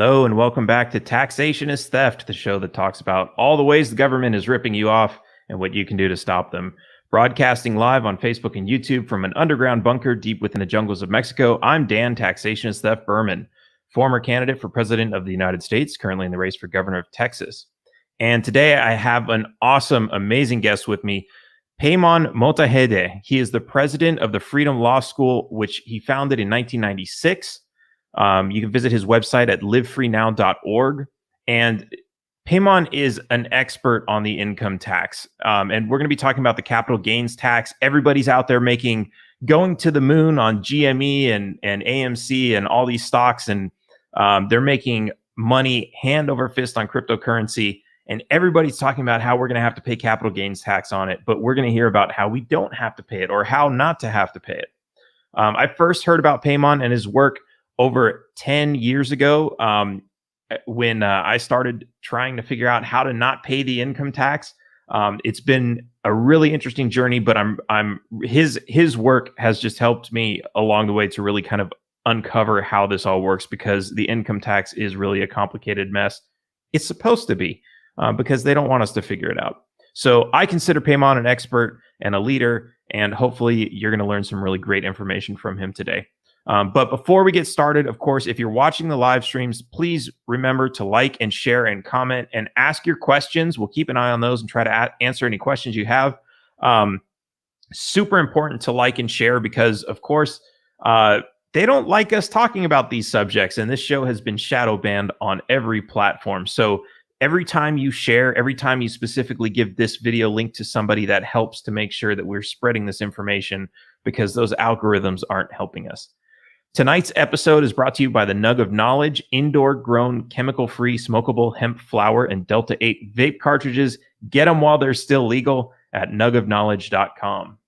Hello and welcome back to Taxation is Theft, the show that talks about all the ways the government is ripping you off and what you can do to stop them. Broadcasting live on Facebook and YouTube from an underground bunker deep within the jungles of Mexico, I'm Dan, Taxationist Theft Berman, former candidate for President of the United States, currently in the race for Governor of Texas. And today I have an awesome, amazing guest with me, Peymon Mottahedeh. He is the president of the Freedom Law School, which he founded in 1996. You can visit his website at livefreenow.org. And Peymon is an expert on the income tax. And we're going to be talking about the capital gains tax. Everybody's out there going to the moon on GME and AMC and all these stocks. And they're making money hand over fist on cryptocurrency. And everybody's talking about how we're going to have to pay capital gains tax on it. But we're going to hear about how we don't have to pay it or how not to have to pay it. I first heard about Peymon and his work over 10 years ago, when I started trying to figure out how to not pay the income tax. It's been a really interesting journey, but his work has just helped me along the way to really kind of uncover how this all works, because the income tax is really a complicated mess. It's supposed to be, because they don't want us to figure it out. So I consider Peymon an expert and a leader, and hopefully you're going to learn some really great information from him today. But before we get started, of course, if you're watching the live streams, please remember to like and share and comment and ask your questions. We'll keep an eye on those and try to answer any questions you have. Super important to like and share because, of course, they don't like us talking about these subjects. And this show has been shadow banned on every platform. So every time you share, every time you specifically give this video link to somebody, that helps to make sure that we're spreading this information, because those algorithms aren't helping us. Tonight's episode is brought to you by the Nugg of Knowledge, indoor-grown, chemical-free, smokable hemp flower and Delta-8 vape cartridges. Get them while they're still legal at nuggofknowledge.com.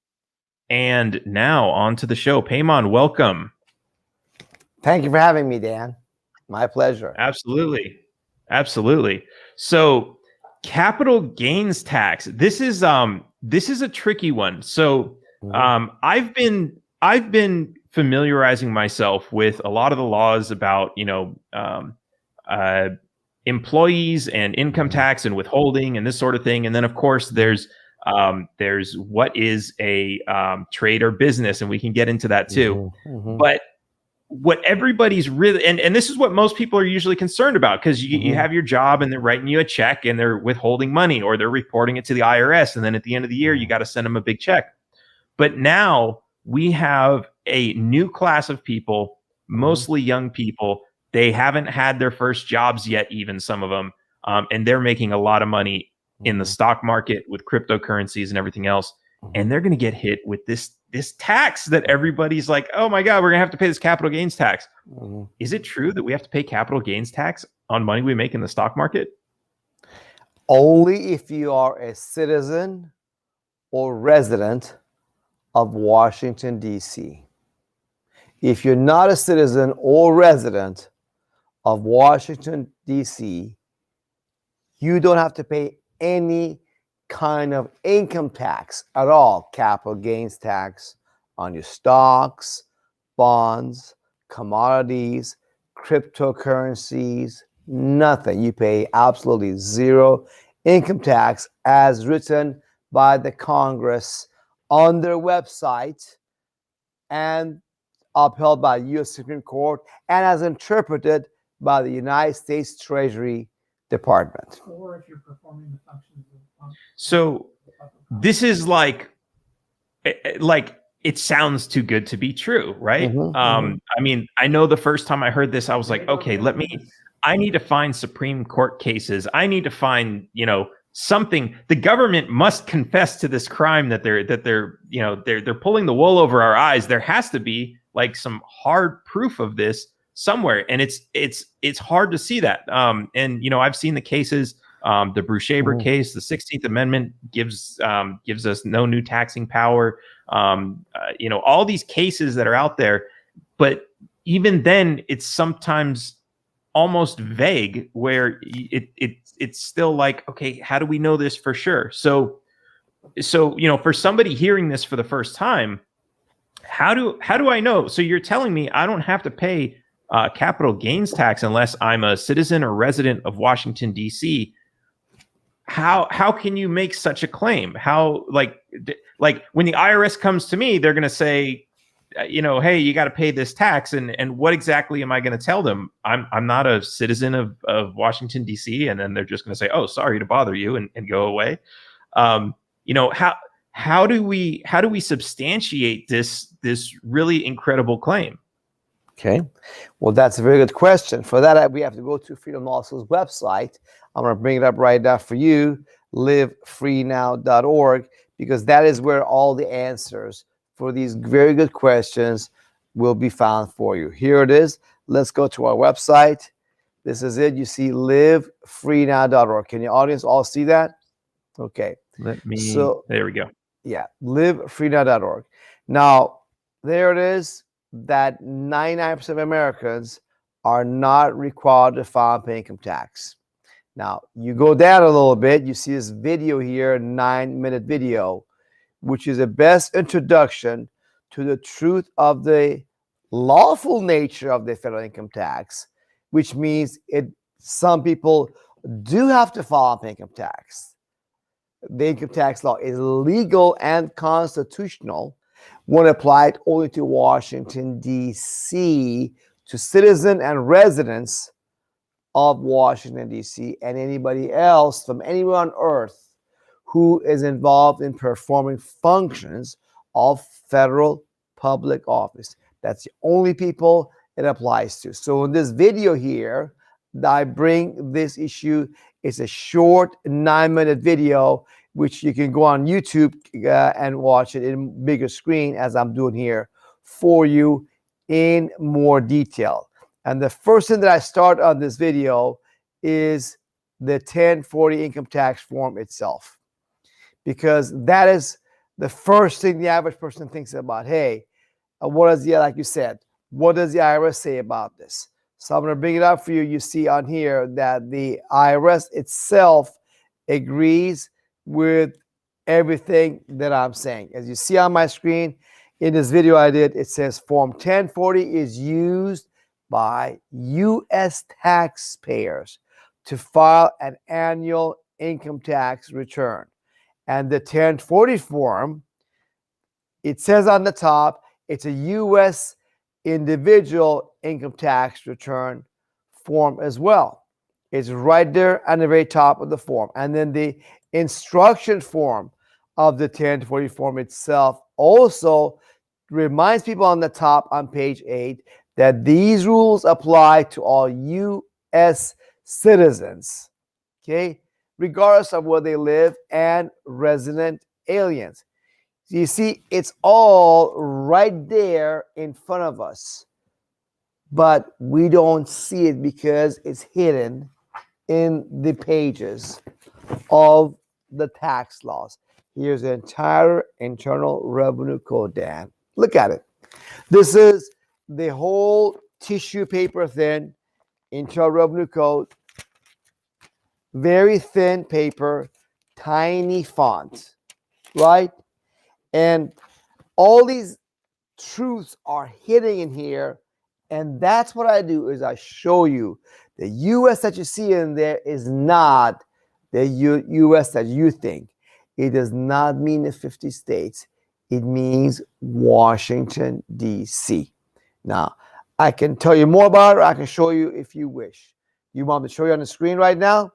And now on to the show. Peymon, welcome. Thank you for having me, Dan. My pleasure. Absolutely. Absolutely. So capital gains tax. This is a tricky one. So I've been familiarizing myself with a lot of the laws about, employees and income tax and withholding and this sort of thing. And then, of course, there's what is a trade or business, and we can get into that too. But what everybody's really, and this is what most people are usually concerned about, because you have your job and they're writing you a check and they're withholding money, or they're reporting it to the IRS. And then at the end of the year, you got to send them a big check. But now we have a new class of people, mostly young people. They haven't had their first jobs yet, even some of them, and they're making a lot of money in the stock market with cryptocurrencies and everything else. And they're going to get hit with this tax that everybody's like, oh my God, we're going to have to pay this capital gains tax. Is it true that we have to pay capital gains tax on money we make in the stock market? Only if you are a citizen or resident of Washington, D.C. If you're not a citizen or resident of Washington, D.C., you don't have to pay any kind of income tax at all, capital gains tax on your stocks, bonds, commodities, cryptocurrencies, nothing. You pay absolutely zero income tax as written by the Congress on their website and upheld by the U.S. Supreme Court and as interpreted by the United States Treasury Department. Or if you're performing the functions of So this is like it sounds too good to be true, right? I mean, I know the first time I heard this, I was like, okay, I need to find Supreme Court cases. I need to find, something. The government must confess to this crime that they're pulling the wool over our eyes. There has to be like some hard proof of this somewhere, and it's hard to see that. And I've seen the cases. The Bruce-Shaber case, the 16th Amendment gives us no new taxing power. All these cases that are out there, but even then, it's sometimes almost vague, where it's still like, okay, how do we know this for sure? So for somebody hearing this for the first time, how do I know? So you're telling me I don't have to pay capital gains tax unless I'm a citizen or resident of Washington, D.C. How can you make such a claim? How like when the IRS comes to me, they're going to say, hey, you got to pay this tax, and what exactly am I going to tell them? I'm not a citizen of Washington, D.C., and then they're just going to say, oh, sorry to bother you, and go away. How do we substantiate this really incredible claim? Okay, well, that's a very good question. For that, we have to go to Freedom Lawsuit's website. I'm going to bring it up right now for you, livefreenow.org, because that is where all the answers for these very good questions will be found for you. Here it is. Let's go to our website. This is it. You see livefreenow.org. Can your audience all see that? Okay. There we go. Yeah, livefreenow.org. Now, there it is, that 99% of Americans are not required to file and pay income tax. Now, you go down a little bit, you see this video here, 9-minute video, which is the best introduction to the truth of the lawful nature of the federal income tax, which means some people do have to file and pay income tax. The income tax law is legal and constitutional when applied only to Washington, D.C., to citizens and residents of Washington, D.C., and anybody else from anywhere on earth who is involved in performing functions of federal public office. That's the only people it applies to. So in this video here, I bring this issue. It's a short 9-minute video, which you can go on YouTube and watch it in bigger screen, as I'm doing here for you in more detail. And the first thing that I start on this video is the 1040 income tax form itself, because that is the first thing the average person thinks about. Hey, what does like you said, what does the IRS say about this? So I'm going to bring it up for you. You see on here that the IRS itself agrees with everything that I'm saying. As you see on my screen in this video I did, it says Form 1040 is used by U.S. taxpayers to file an annual income tax return. And the 1040 form, it says on the top, it's a U.S. individual income tax return form as well. It's right there on the very top of the form. And then the instruction form of the 1040 form itself also reminds people on the top on page 8 that these rules apply to all U.S. citizens, okay, regardless of where they live, and resident aliens. So you see, it's all right there in front of us, but we don't see it because it's hidden in the pages of the tax laws. Here's the entire Internal Revenue Code, Dan. Look at it. This is the whole tissue paper thin Internal Revenue Code. Very thin paper, tiny font, right? And all these truths are hidden in here. And that's what I do, is I show you the U.S. that you see in there is not the U.S. that you think. It does not mean the 50 states. It means Washington, D.C. Now, I can tell you more about it, or I can show you if you wish. You want me to show you on the screen right now?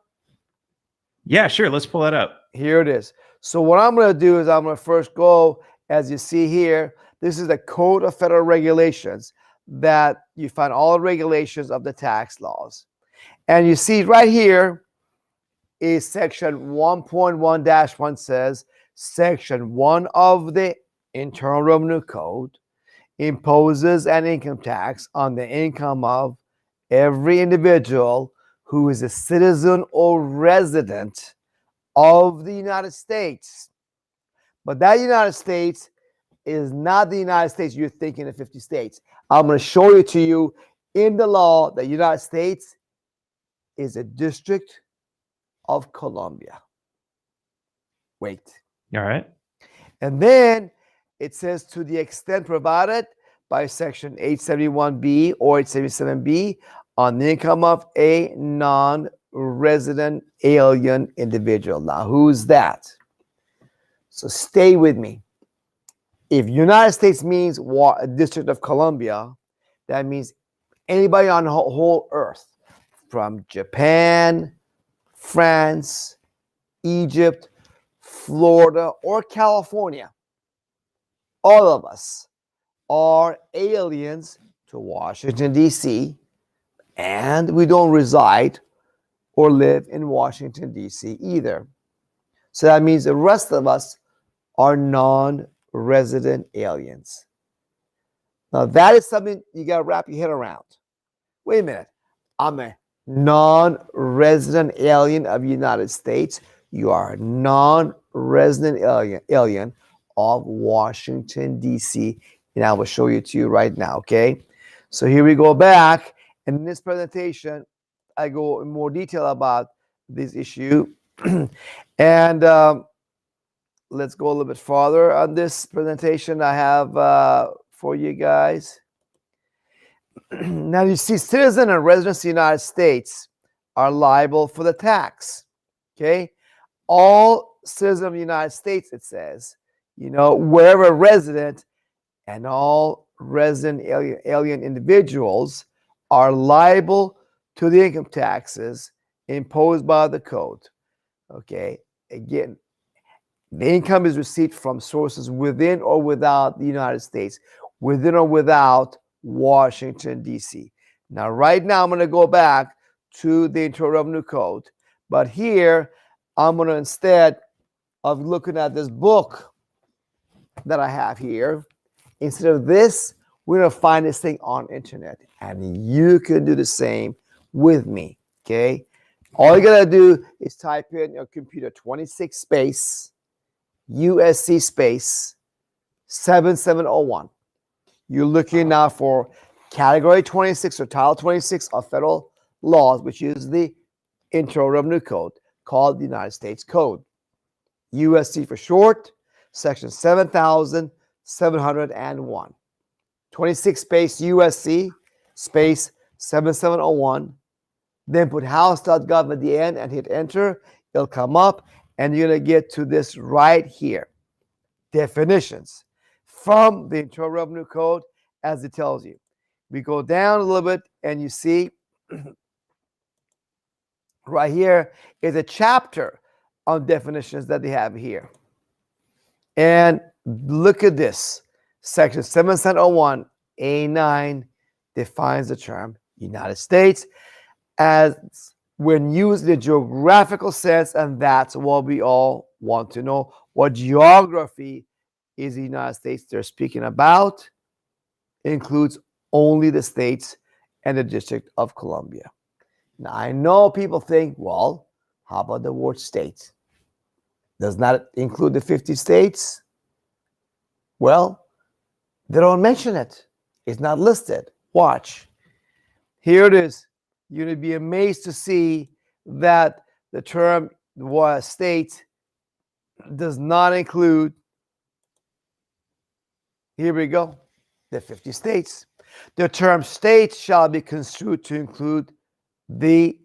Yeah, sure. Let's pull that up. Here it is. So what I'm going to do is I'm going to first go, as you see here, this is the Code of Federal Regulations, that you find all the regulations of the tax laws. And you see right here is section 1.1-1 says, section 1 of the Internal Revenue Code imposes an income tax on the income of every individual who is a citizen or resident of the United States. But that United States is not the United States you're thinking of 50 states. I'm going to show it to you in the law that the United States is a District of Columbia. Wait. All right. And then it says, to the extent provided by Section 871B or 877B on the income of a non-resident alien individual. Now, who's that? So stay with me. If United States means District of Columbia, that means anybody on the whole earth, from Japan, France, Egypt, Florida, or California, all of us are aliens to Washington, D.C., and we don't reside or live in Washington, D.C. either. So that means the rest of us are non-resident aliens. Now, that is something you got to wrap your head around. Wait a minute. I'm a non-resident alien of the United States. You are a non-resident alien of Washington, D.C., and I will show you to you right now, okay? So here we go back. And in this presentation, I go in more detail about this issue. And let's go a little bit farther on this presentation I have for you guys. Now, you see, citizen and residents of the United States are liable for the tax, okay? All citizens of the United States, it says, wherever resident, and all resident alien individuals are liable to the income taxes imposed by the code. Okay, again, the income is received from sources within or without the United States, within or without Washington, D.C. Now, right now, I'm going to go back to the Internal Revenue Code, but here, I'm going to, instead of looking at this book that I have here, instead of this, we're going to find this thing on internet, and you can do the same with me, okay? All you got to do is type in your computer 26 space USC space 7701. You're looking now for Category 26 or Title 26 of federal laws, which is the Internal Revenue Code, called the United States Code. USC for short, Section 7701. 26 space USC space 7701. Then put house.gov at the end and hit enter. It'll come up and you're going to get to this right here. Definitions from the Internal Revenue Code, as it tells you. We go down a little bit and you see right here is a chapter on definitions that they have here. And look at this. Section 7701A9 defines the term United States as when used in a geographical sense, and that's what we all want to know. What geography is the United States they're speaking about? It includes only the states and the District of Columbia. Now, I know people think, well, how about the word state? Does not include the 50 states? Well, they don't mention it. It's not listed. Watch. Here it is. You're going to be amazed to see that the term state does not include, here we go, the 50 states. The term state shall be construed to include the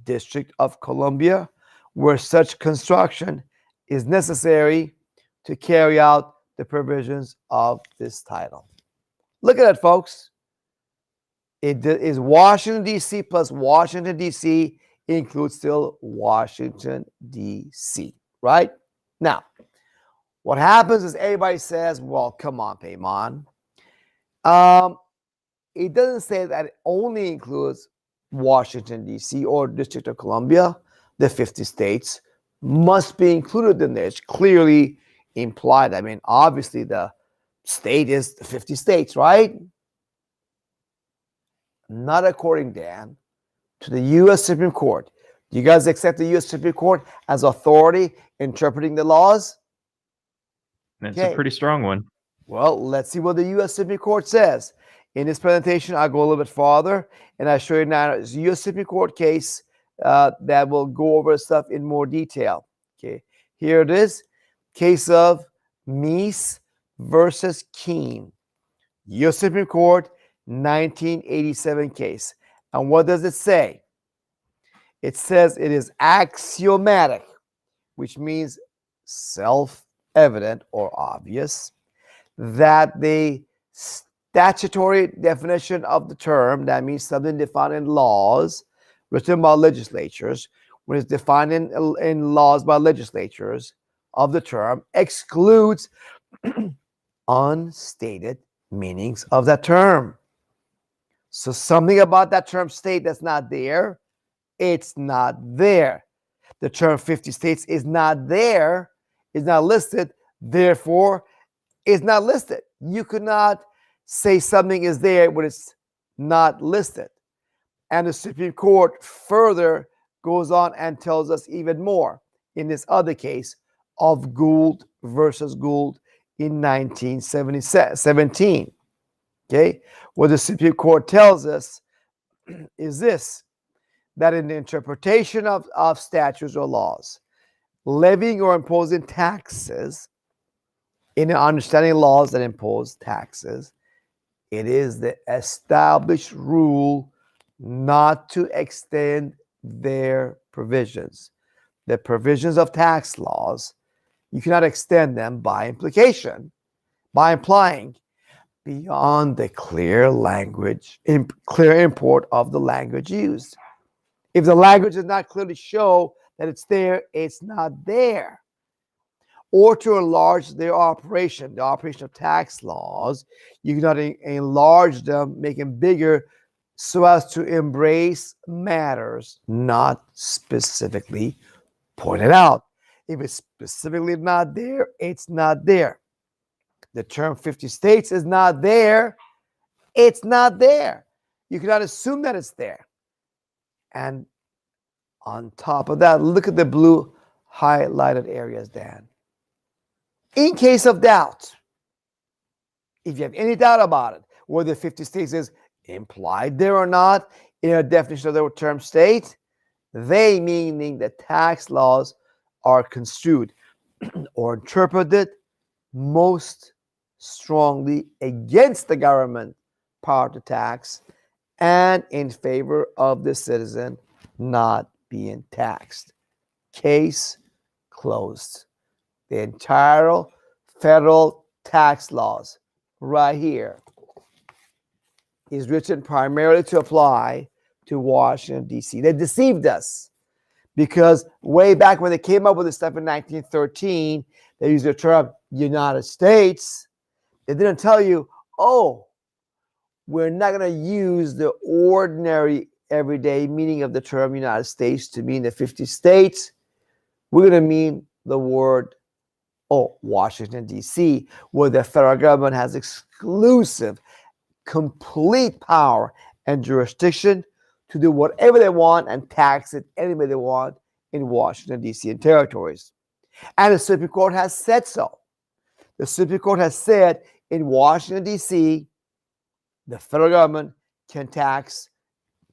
District of Columbia, where such construction is necessary to carry out the provisions of this title. Look at that, folks. It is Washington, D.C. plus Washington, D.C. includes still Washington, D.C., right? Now, what happens is everybody says, well, come on, Paymon. It doesn't say that it only includes Washington, D.C. or District of Columbia. The 50 states must be included in there. It's clearly implied. I mean, obviously, the state is the 50 states, right? Not according, Dan, to the U.S. Supreme Court. Do you guys accept the U.S. Supreme Court as authority interpreting the laws? It's a pretty strong one. Well, let's see what the U.S. Supreme Court says. In this presentation, I'll go a little bit farther, and I'll show you now a U.S. Supreme Court case that will go over stuff in more detail. Okay, here it is. Case of Meese versus Keene. U.S. Supreme Court, 1987 case. And what does it say? It says it is axiomatic, which means self-evident or obvious, that the statutory definition of the term, that means something defined in laws written by legislatures, when it's defined in laws by legislatures of the term, excludes unstated meanings of that term. So something about that term state that's not there, it's not there. The term 50 states is not there, is not listed, therefore is not listed. You could not say something is there when it's not listed. And the Supreme Court further goes on and tells us even more in this other case of Gould versus Gould in 1917. Okay, what the Supreme Court tells us is this, that in the interpretation of statutes or laws, levying or imposing taxes, in understanding laws that impose taxes, it is the established rule not to extend their provisions. The provisions of tax laws, you cannot extend them by implication, by implying, beyond the clear language, clear import of the language used. If the language does not clearly show that it's there, it's not there. Or to enlarge their operation, the operation of tax laws, you cannot enlarge them, make them bigger, so as to embrace matters not specifically pointed out. If it's specifically not there, it's not there. The term 50 states is not there, it's not there. You cannot assume that it's there. And on top of that, look at the blue highlighted areas, Dan. In case of doubt, if you have any doubt about it, whether 50 states is implied there or not in a definition of the term state, they, meaning the tax laws, are construed or interpreted most strongly against the government power to tax and in favor of the citizen not being taxed. Case closed. The entire federal tax laws right here is written primarily to apply to Washington, D.C. They deceived us because way back when they came up with this stuff in 1913, they used the term United States. They didn't tell you, oh, we're not going to use the ordinary everyday meaning of the term United States to mean the 50 states. We're going to mean the word, Washington, D.C., where the federal government has exclusive, complete power and jurisdiction to do whatever they want and tax it any way they want in Washington, D.C. and territories. And the Supreme Court has said so. The Supreme Court has said in Washington, D.C., the federal government can tax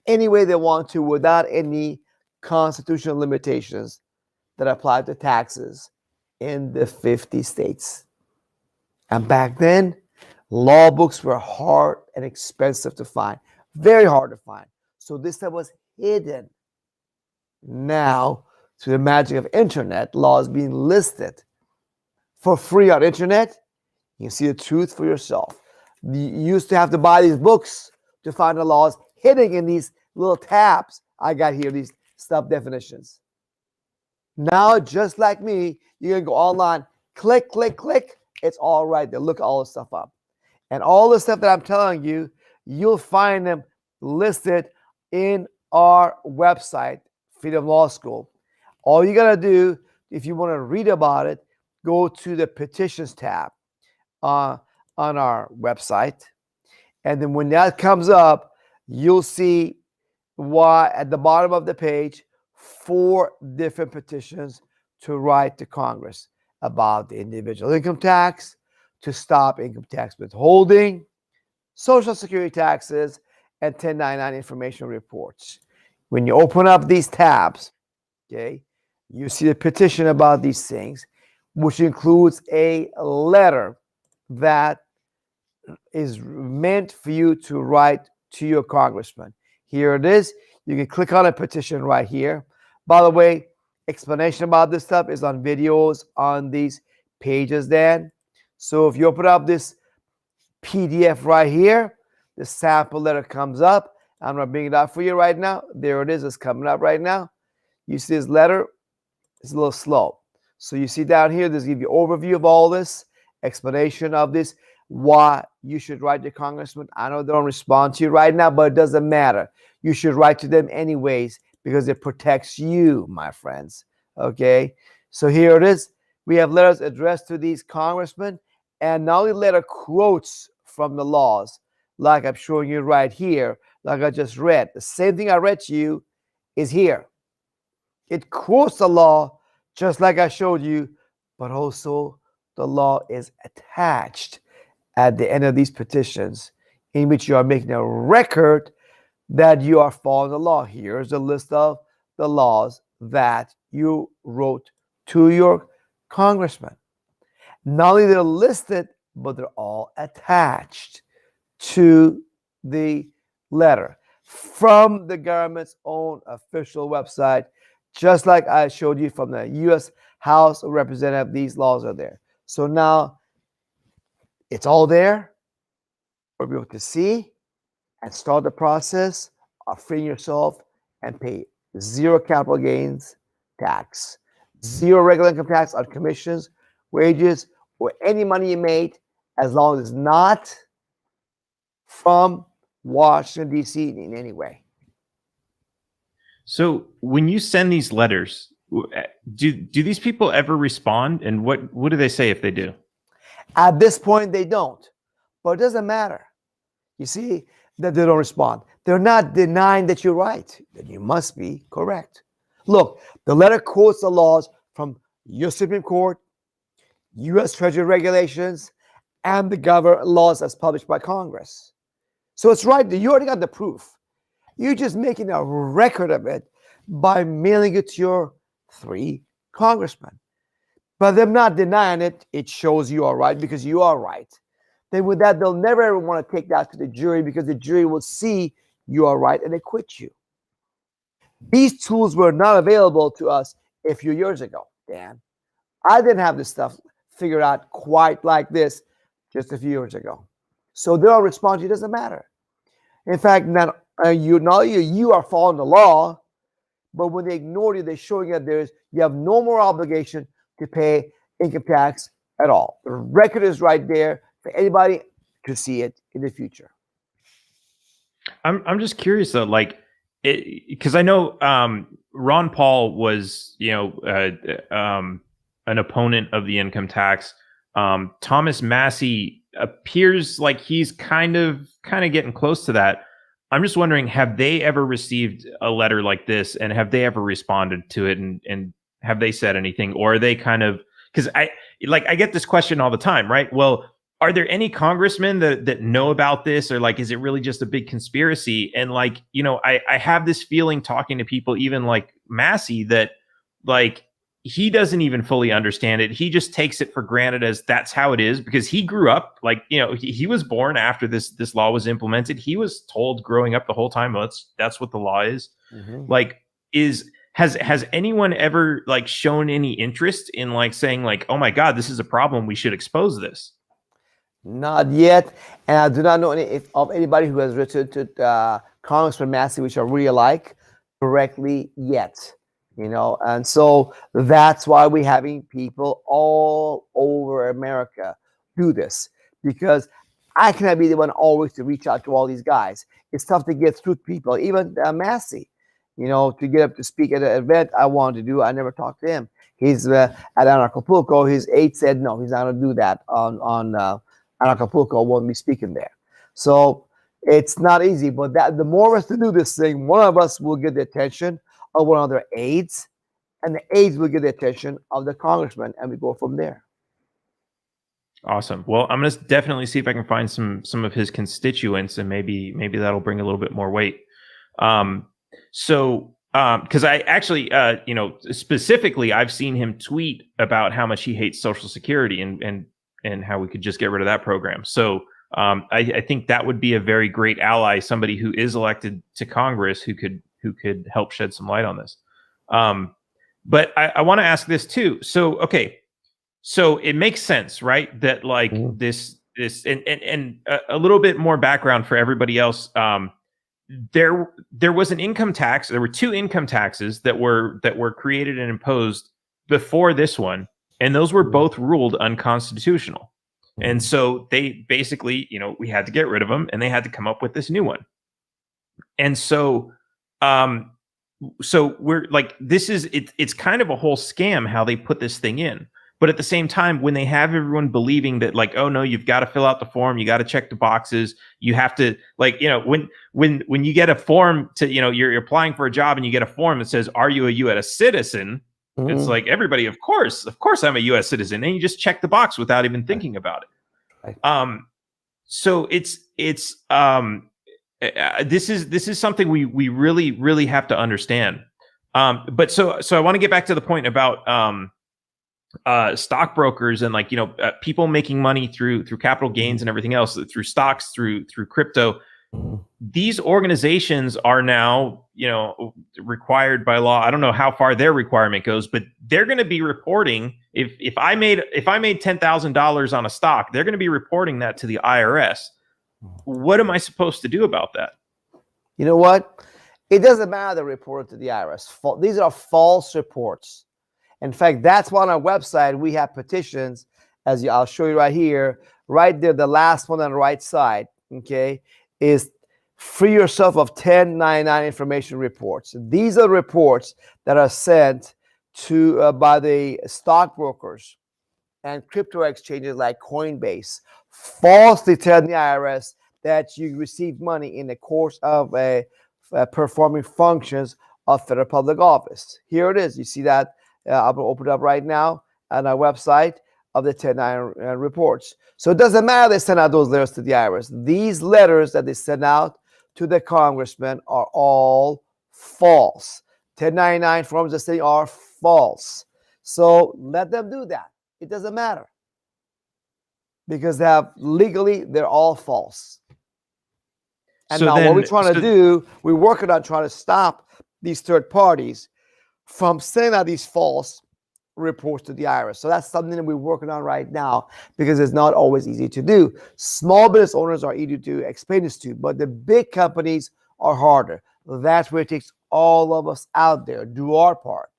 any way they want to without any constitutional limitations that apply to taxes in the 50 states. And back then, law books were hard and expensive to find, very hard to find. So this stuff was hidden. Now, through the magic of internet, laws being listed for free on internet, you can see the truth for yourself. You used to have to buy these books to find the laws hidden in these little tabs I got here, these stub definitions. Now, just like me, you can go online, click, click, click. It's all right there. Look all the stuff up. And all the stuff that I'm telling you, you'll find them listed in our website, Freedom Law School. All you got to do, if you want to read about it, go to the petitions tab on our website. And then when that comes up, you'll see why at the bottom of the page, 4 different petitions to write to Congress about the individual income tax, to stop income tax withholding, Social Security taxes, and 1099 information reports. When you open up these tabs, okay, you see the petition about these things, which includes a letter that is meant for you to write to your congressman. Here it is. You can click on a petition right here. By the way, explanation about this stuff is on videos on these pages, Dan. So if you open up this PDF right here, the sample letter comes up. I'm going to bring it up for you right now. There it is. It's coming up right now. You see this letter. It's a little slow. So you see down here, this gives you overview of all this, explanation of this, why you should write to congressman. I know they don't respond to you right now, but it doesn't matter. You should write to them anyways because it protects you, my friends. Okay? So here it is. We have letters addressed to these congressmen, and not only letter quotes from the laws, like I'm showing you right here, like I just read. The same thing I read to you is here. It quotes the law just like I showed you, but also the law is attached at the end of these petitions in which you are making a record that you are following the law. Here's a list of the laws that you wrote to your congressman. Not only they're listed, but they're all attached to the letter from the government's own official website. Just like I showed you from the U.S. House of Representatives, these laws are there. So now it's all there for people to see and start the process of freeing yourself and pay zero capital gains tax, zero regular income tax on commissions, wages, or any money you made, as long as it's not from Washington, D.C. in any way. So when you send these letters, do these people ever respond? And what do they say if they do? At this point, they don't. But it doesn't matter. You see that they don't respond. They're not denying that you're right. Then you must be correct. Look, the letter quotes the laws from U.S. Supreme Court, U.S. Treasury regulations, and the government laws as published by Congress. So it's right. You already got the proof. You're just making a record of it by mailing it to your 3 congressmen. But them not denying it, it shows you are right because you are right. Then with that, they'll never ever want to take that to the jury because the jury will see you are right and acquit you. These tools were not available to us a few years ago, Dan. I didn't have this stuff figured out quite like this just a few years ago. So they'll respond to you, it doesn't matter. In fact, not you are following the law, but when they ignore you, they're showing that you have no more obligation to pay income tax at all. The record is right there for anybody to see it in the future. I'm just curious though, like, because I know Ron Paul was, an opponent of the income tax. Thomas Massey appears like he's kind of getting close to that. I'm just wondering, have they ever received a letter like this, and have they ever responded to it, and have they said anything, or are they kind of, because I get this question all the time, right? Well, are there any congressmen that know about this, or like, is it really just a big conspiracy? And like, I have this feeling talking to people, even like Massey, that like he doesn't even fully understand it. He just takes it for granted as that's how it is, because he grew up like, he was born after this law was implemented. He was told growing up the whole time, well, that's what the law is. Mm-hmm. Like, has anyone ever like shown any interest in like saying like, oh my God, this is a problem, we should expose this? Not yet. And I do not know of anybody who has written to Congressman Massey, which I really like, directly yet. And so that's why we're having people all over America do this, because I cannot be the one always to reach out to all these guys. It's tough to get through to people, even Massey, to get up to speak at an event I wanted to do. I never talked to him. He's at Acapulco. His aide said, no, he's not going to do that on Acapulco, won't be speaking there. So it's not easy, but the more of us to do this thing, one of us will get the attention of one of their aides, and the aides will get the attention of the congressman, and we go from there. Awesome. Well, I'm going to definitely see if I can find some of his constituents, and maybe that'll bring a little bit more weight. Because I actually, specifically, I've seen him tweet about how much he hates Social Security and how we could just get rid of that program. So I think that would be a very great ally, somebody who is elected to Congress who could help shed some light on this. But I want to ask this too. So, okay, so it makes sense, right? That like this and a little bit more background for everybody else. There was an income tax. There were two income taxes that were created and imposed before this one, and those were both ruled unconstitutional. And so they basically, we had to get rid of them, and they had to come up with this new one. And so, so we're like, it's kind of a whole scam how they put this thing in. But at the same time, when they have everyone believing that, like, oh no, you've got to fill out the form, you got to check the boxes, you have to, like, when you get a form to, you're applying for a job and you get a form that says, are you a U.S. citizen? It's like everybody, of course I'm a U.S. citizen, and you just check the box without even thinking about it. Right. So this is something we really have to understand. But so I want to get back to the point about stockbrokers and people making money through capital gains and everything else, through stocks, through crypto. These organizations are now, required by law. I don't know how far their requirement goes, but they're going to be reporting if I made $10,000 on a stock, they're going to be reporting that to the IRS. What am I supposed to do about that? You know what? It doesn't matter the report to the IRS. These are false reports. In fact, that's why on our website we have petitions, I'll show you right here, right there, the last one on the right side, okay, is free yourself of 1099 information reports. These are reports that are sent to by the stockbrokers and crypto exchanges like Coinbase, falsely telling the IRS that you received money in the course of performing functions of federal public office. Here it is. You see that? I'm going to open it up right now on our website of the 1099 reports. So it doesn't matter they send out those letters to the IRS. These letters that they send out to the congressmen are all false. 1099 forms that say are false. So let them do that. It doesn't matter. Because they're all false. And so now what we're trying to do, we're working on trying to stop these third parties from sending out these false reports to the IRS. So that's something that we're working on right now, because it's not always easy to do. Small business owners are easy to explain this to, but the big companies are harder. That's where it takes all of us out there, do our part,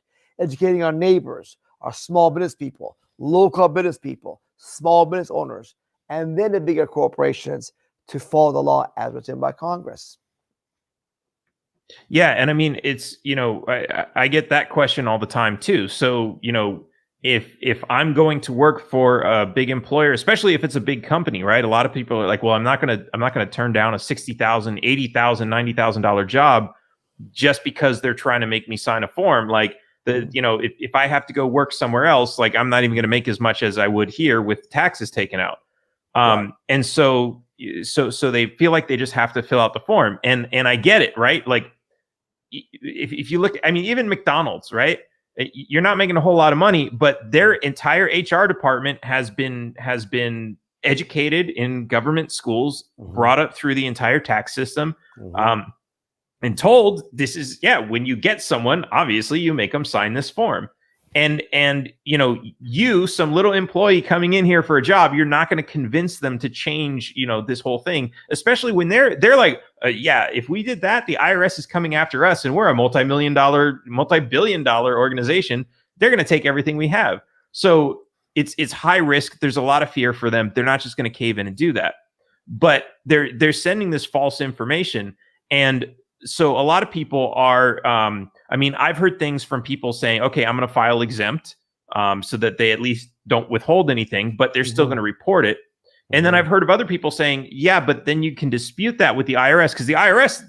educating our neighbors, our small business people, local business people, small business owners, and then the bigger corporations to follow the law as written by Congress. Yeah. And I mean, it's, I get that question all the time too. So, if I'm going to work for a big employer, especially if it's a big company, right? A lot of people are like, well, I'm not going to turn down a $60,000, $80,000, $90,000 job just because they're trying to make me sign a form. Like if I have to go work somewhere else, like I'm not even going to make as much as I would here with taxes taken out. Right. And so they feel like they just have to fill out the form, and I get it, right? Like if you look, I mean, even McDonald's, right? You're not making a whole lot of money, but their entire HR department has been educated in government schools, brought up through the entire tax system, and told this is, when you get someone, obviously you make them sign this form. And you, some little employee coming in here for a job, you're not going to convince them to change, this whole thing, especially when they're like, if we did that, the IRS is coming after us, and we're a multi-billion dollar organization. They're going to take everything we have. So it's high risk. There's a lot of fear for them. They're not just going to cave in and do that, but they're sending this false information. And so a lot of people are, I've heard things from people saying, okay, I'm going to file exempt so that they at least don't withhold anything, but they're still going to report it. And then I've heard of other people saying, but then you can dispute that with the IRS, because the IRS,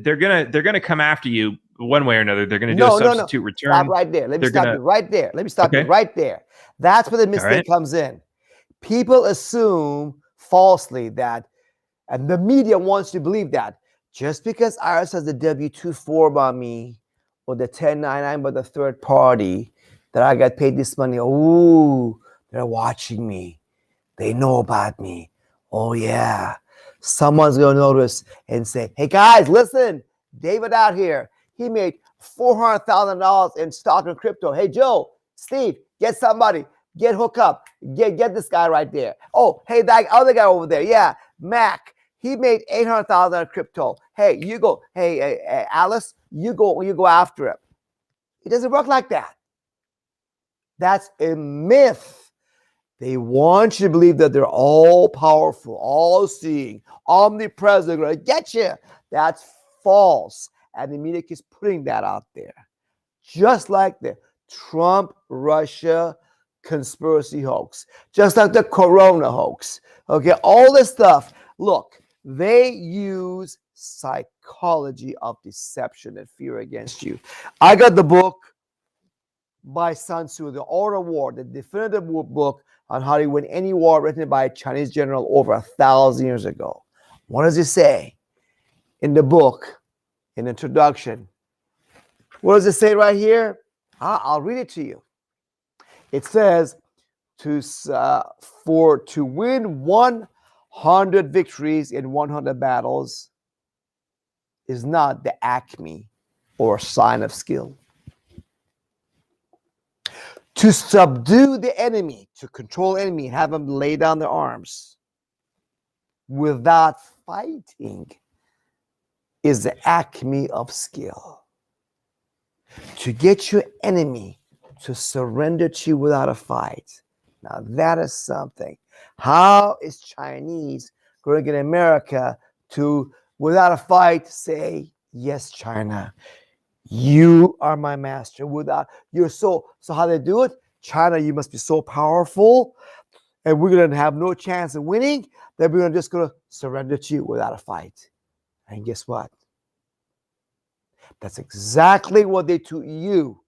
they're going to come after you one way or another. They're going to do a substitute return. Stop right there. Let me stop you right there. Let me stop you right there. That's where the mistake comes in. People assume falsely that, and the media wants to believe that, just because IRS has the W-2 form on me or the 1099 by the third party, that I got paid this money. Oh, they're watching me. They know about me. Oh, yeah. Someone's going to notice and say, hey, guys, listen, David out here, he made $400,000 in stock and crypto. Hey, Joe, Steve, get somebody, get hooked up, get this guy right there. Oh, hey, that other guy over there. Yeah, Mac, he made $800,000 in crypto. Hey, you go. Hey, Alice, you go after him. It doesn't work like that. That's a myth. They want you to believe that they're all powerful, all seeing, omnipresent, going to get you. That's false. And the media is putting that out there. Just like the Trump-Russia conspiracy hoax, just like the Corona hoax. Okay, all this stuff. Look, they use psychology of deception and fear against you. I got the book by Sun Tzu, The Art of War, the definitive book on how to win any war, written by a Chinese general over 1,000 years ago. What does it say in the book, in the introduction? What does it say right here? I'll read it to you. It says, to win 100 victories in 100 battles is not the acme or sign of skill. To subdue the enemy, to control the enemy, have them lay down their arms without fighting is the acme of skill. To get your enemy to surrender to you without a fight. Now that is something. How is Chinese going to get America to, without a fight, say, yes, China, you are my master. Without you're so how they do it? China, you must be so powerful, and we're gonna have no chance of winning. That we're just gonna surrender to you without a fight. And guess what? That's exactly what they do to you,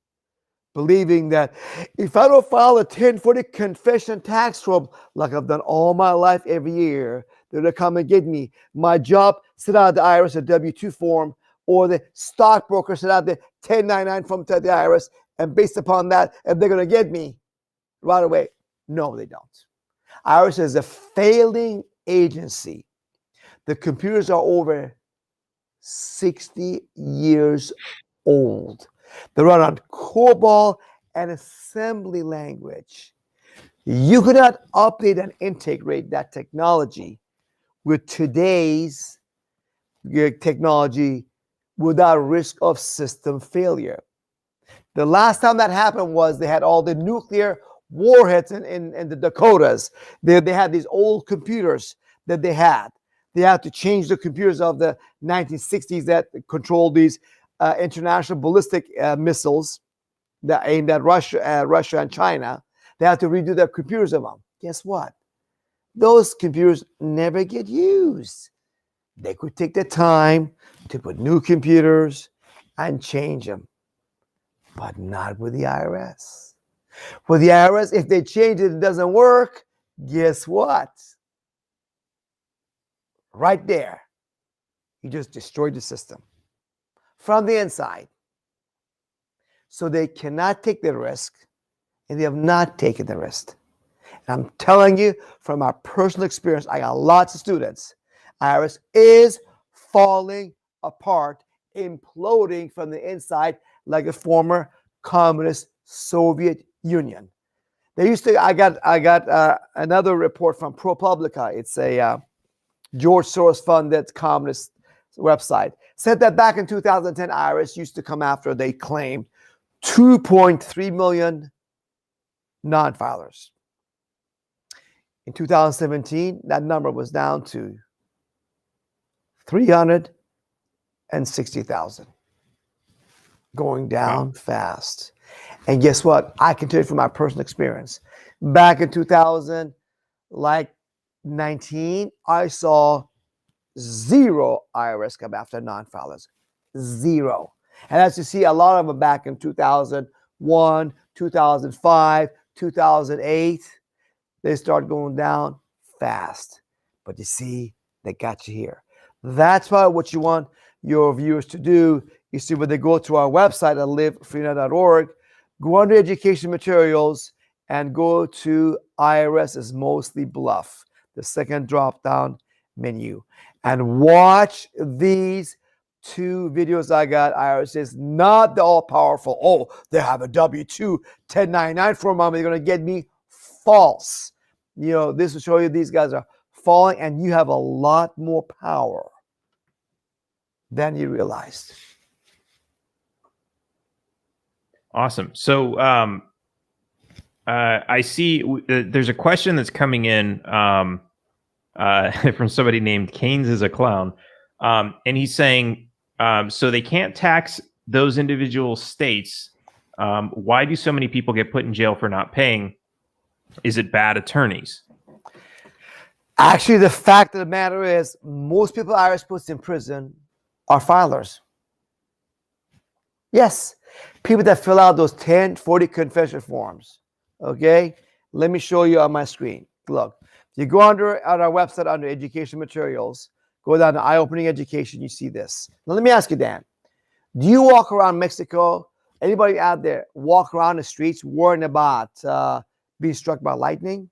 believing that if I don't file a 1040 confession tax form like I've done all my life every year, they're gonna come and get me. My job, sit out at the IRS a W-2 form, or the stockbroker sent out the 1099 from the IRS, and based upon that, and they're going to get me right away. No, they don't. IRS is a failing agency. The computers are over 60 years old. They run on COBOL and assembly language. You cannot update and integrate that technology with today's technology without risk of system failure. The last time that happened was they had all the nuclear warheads in the Dakotas. They had these old computers that they had. They had to change the computers of the 1960s that controlled these international ballistic missiles that aimed at Russia and China. They had to redo their computers of them. Guess what? Those computers never get used. They could take the time to put new computers and change them, but not with the IRS. With the IRS, if they change it, it doesn't work, guess what? Right there, you just destroyed the system from the inside. So they cannot take the risk, and they have not taken the risk. And I'm telling you from our personal experience, I got lots of students. IRS is falling apart, imploding from the inside like a former communist Soviet Union. They used to. I got another report from ProPublica. It's a George Soros funded communist website. Said that back in 2010, IRS used to come after, they claimed, 2.3 million non-filers. In 2017, that number was down to 360,000, going down fast. And guess what? I can tell you from my personal experience. Back in 2019, I saw zero IRS come after non-filers. Zero. And as you see, a lot of them back in 2001, 2005, 2008, they start going down fast. But you see, they got you here. That's why what you want your viewers to do is see when they go to our website at livefreenet.org, go under education materials and go to IRS is mostly bluff. the second drop-down menu. And watch these 2 videos I got. IRS is not the all-powerful, oh, they have a W-2 1099 form on me, they're going to get me. False. This will show you these guys are falling, and you have a lot more power than you realized. Awesome. So I see there's a question that's coming in from somebody named Keynes is a clown. And he's saying, so they can't tax those individual states. Why do so many people get put in jail for not paying? Is it bad attorneys? Actually, the fact of the matter is, most people IRS puts in prison are filers. Yes, people that fill out those 1040 confession forms. Okay, let me show you on my screen. Look, you go on our website under education materials, go down to eye-opening education, you see this. Now, let me ask you, Dan, do you walk around Mexico? Anybody out there walk around the streets worrying about being struck by lightning?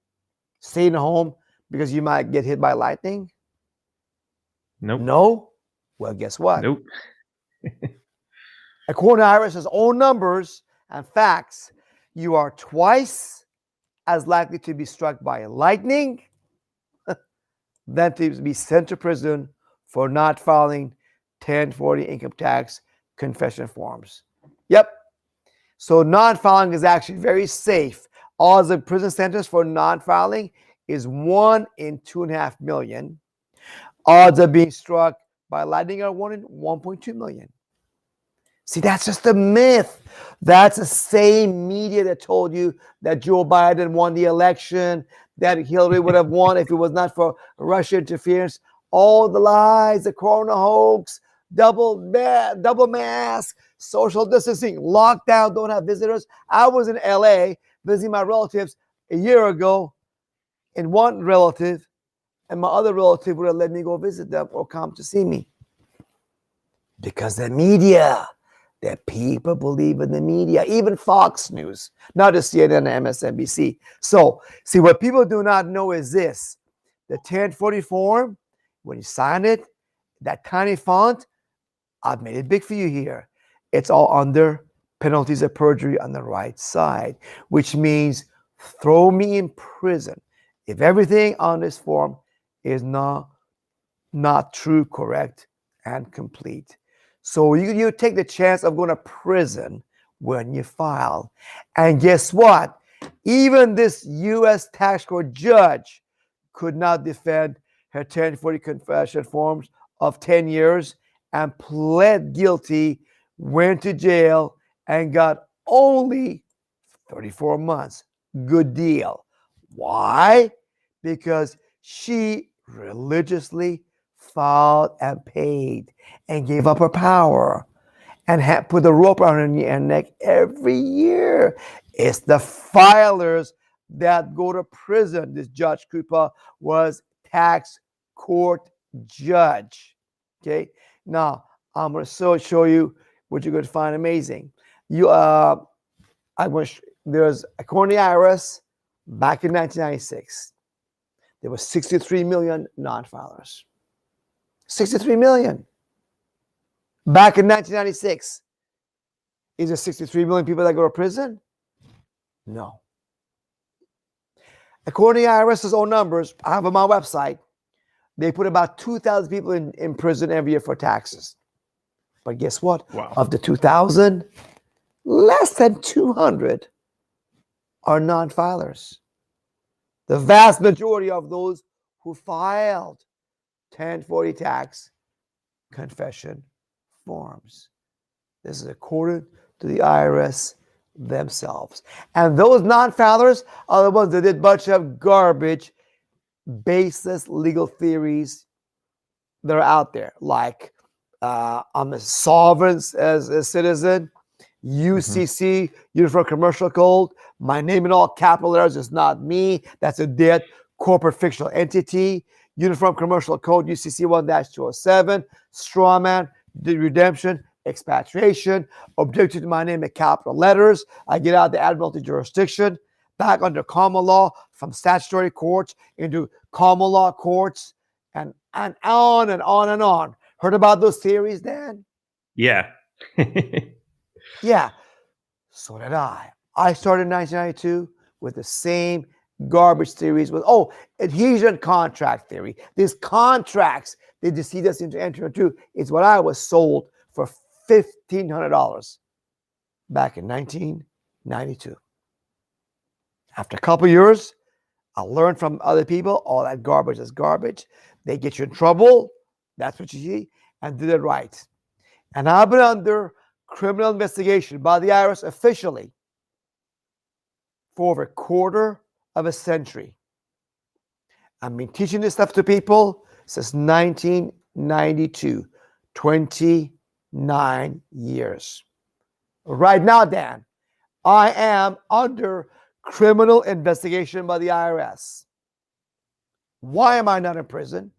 Staying home because you might get hit by lightning? Nope. No? Well, guess what? Nope. According to IRS's own numbers and facts, you are twice as likely to be struck by lightning than to be sent to prison for not filing 1040 income tax confession forms. Yep. So non-filing is actually very safe. Odds of prison sentence for non-filing is 1 in 2.5 million. Odds of being struck by lightning are 1 in 1.2 million. See, that's just a myth. That's the same media that told you that Joe Biden won the election, that Hillary would have won if it was not for Russia interference. All the lies, the corona hoax, double mask, social distancing, lockdown, don't have visitors. I was in LA visiting my relatives a year ago, and one relative and my other relative would have let me go visit them or come to see me. Because the media, that people believe in the media, even Fox News, not just CNN and MSNBC. So, see, what people do not know is this. The 1040 form, when you sign it, that tiny font, I've made it big for you here. It's all under penalties of perjury on the right side, which means throw me in prison if everything on this form is not true, correct, and complete. So you take the chance of going to prison when you file. And guess what? Even this U.S. tax court judge could not defend her 1040 confession forms of 10 years and pled guilty, went to jail, and got only 34 months. Good deal. Why? Because she religiously filed and paid and gave up her power and put the rope around her neck every year. It's the filers that go to prison. This Judge Krupa was tax court judge. Okay. Now I'm going to show you what you're going to find amazing. There's, according to the IRS, back in 1996, there were 63 million non-filers. 63 million. Back in 1996, is there 63 million people that go to prison? No. According to the IRS's own numbers, I have on my website, they put about 2,000 people in prison every year for taxes. But guess what? Wow. Of the 2,000, less than 200 are non-filers. The vast majority of those who filed 1040 tax confession forms. This is according to the IRS themselves. And those non-filers are the ones that did a bunch of garbage, baseless legal theories that are out there, like I'm a sovereign as a citizen, UCC, Uniform Commercial Code, my name in all capital letters is not me, that's a dead corporate fictional entity, Uniform Commercial Code, UCC 1-207, strawman, redemption, expatriation, objected to my name in capital letters, I get out of the Admiralty jurisdiction, back under common law, from statutory courts into common law courts, and on and on and on. Heard about those theories, Dan? Yeah. Yeah. So did I. I started in 1992 with the same garbage theories with, adhesion contract theory. These contracts they deceived us into entering into is what I was sold for $1,500 back in 1992. After a couple years, I learned from other people, all that garbage is garbage. They get you in trouble. That's what you see. And did it right. And I've been under criminal investigation by the IRS officially for over a quarter of a century. I've been teaching this stuff to people since 1992, 29 years. Right now, Dan, I am under criminal investigation by the IRS. Why am I not in prison?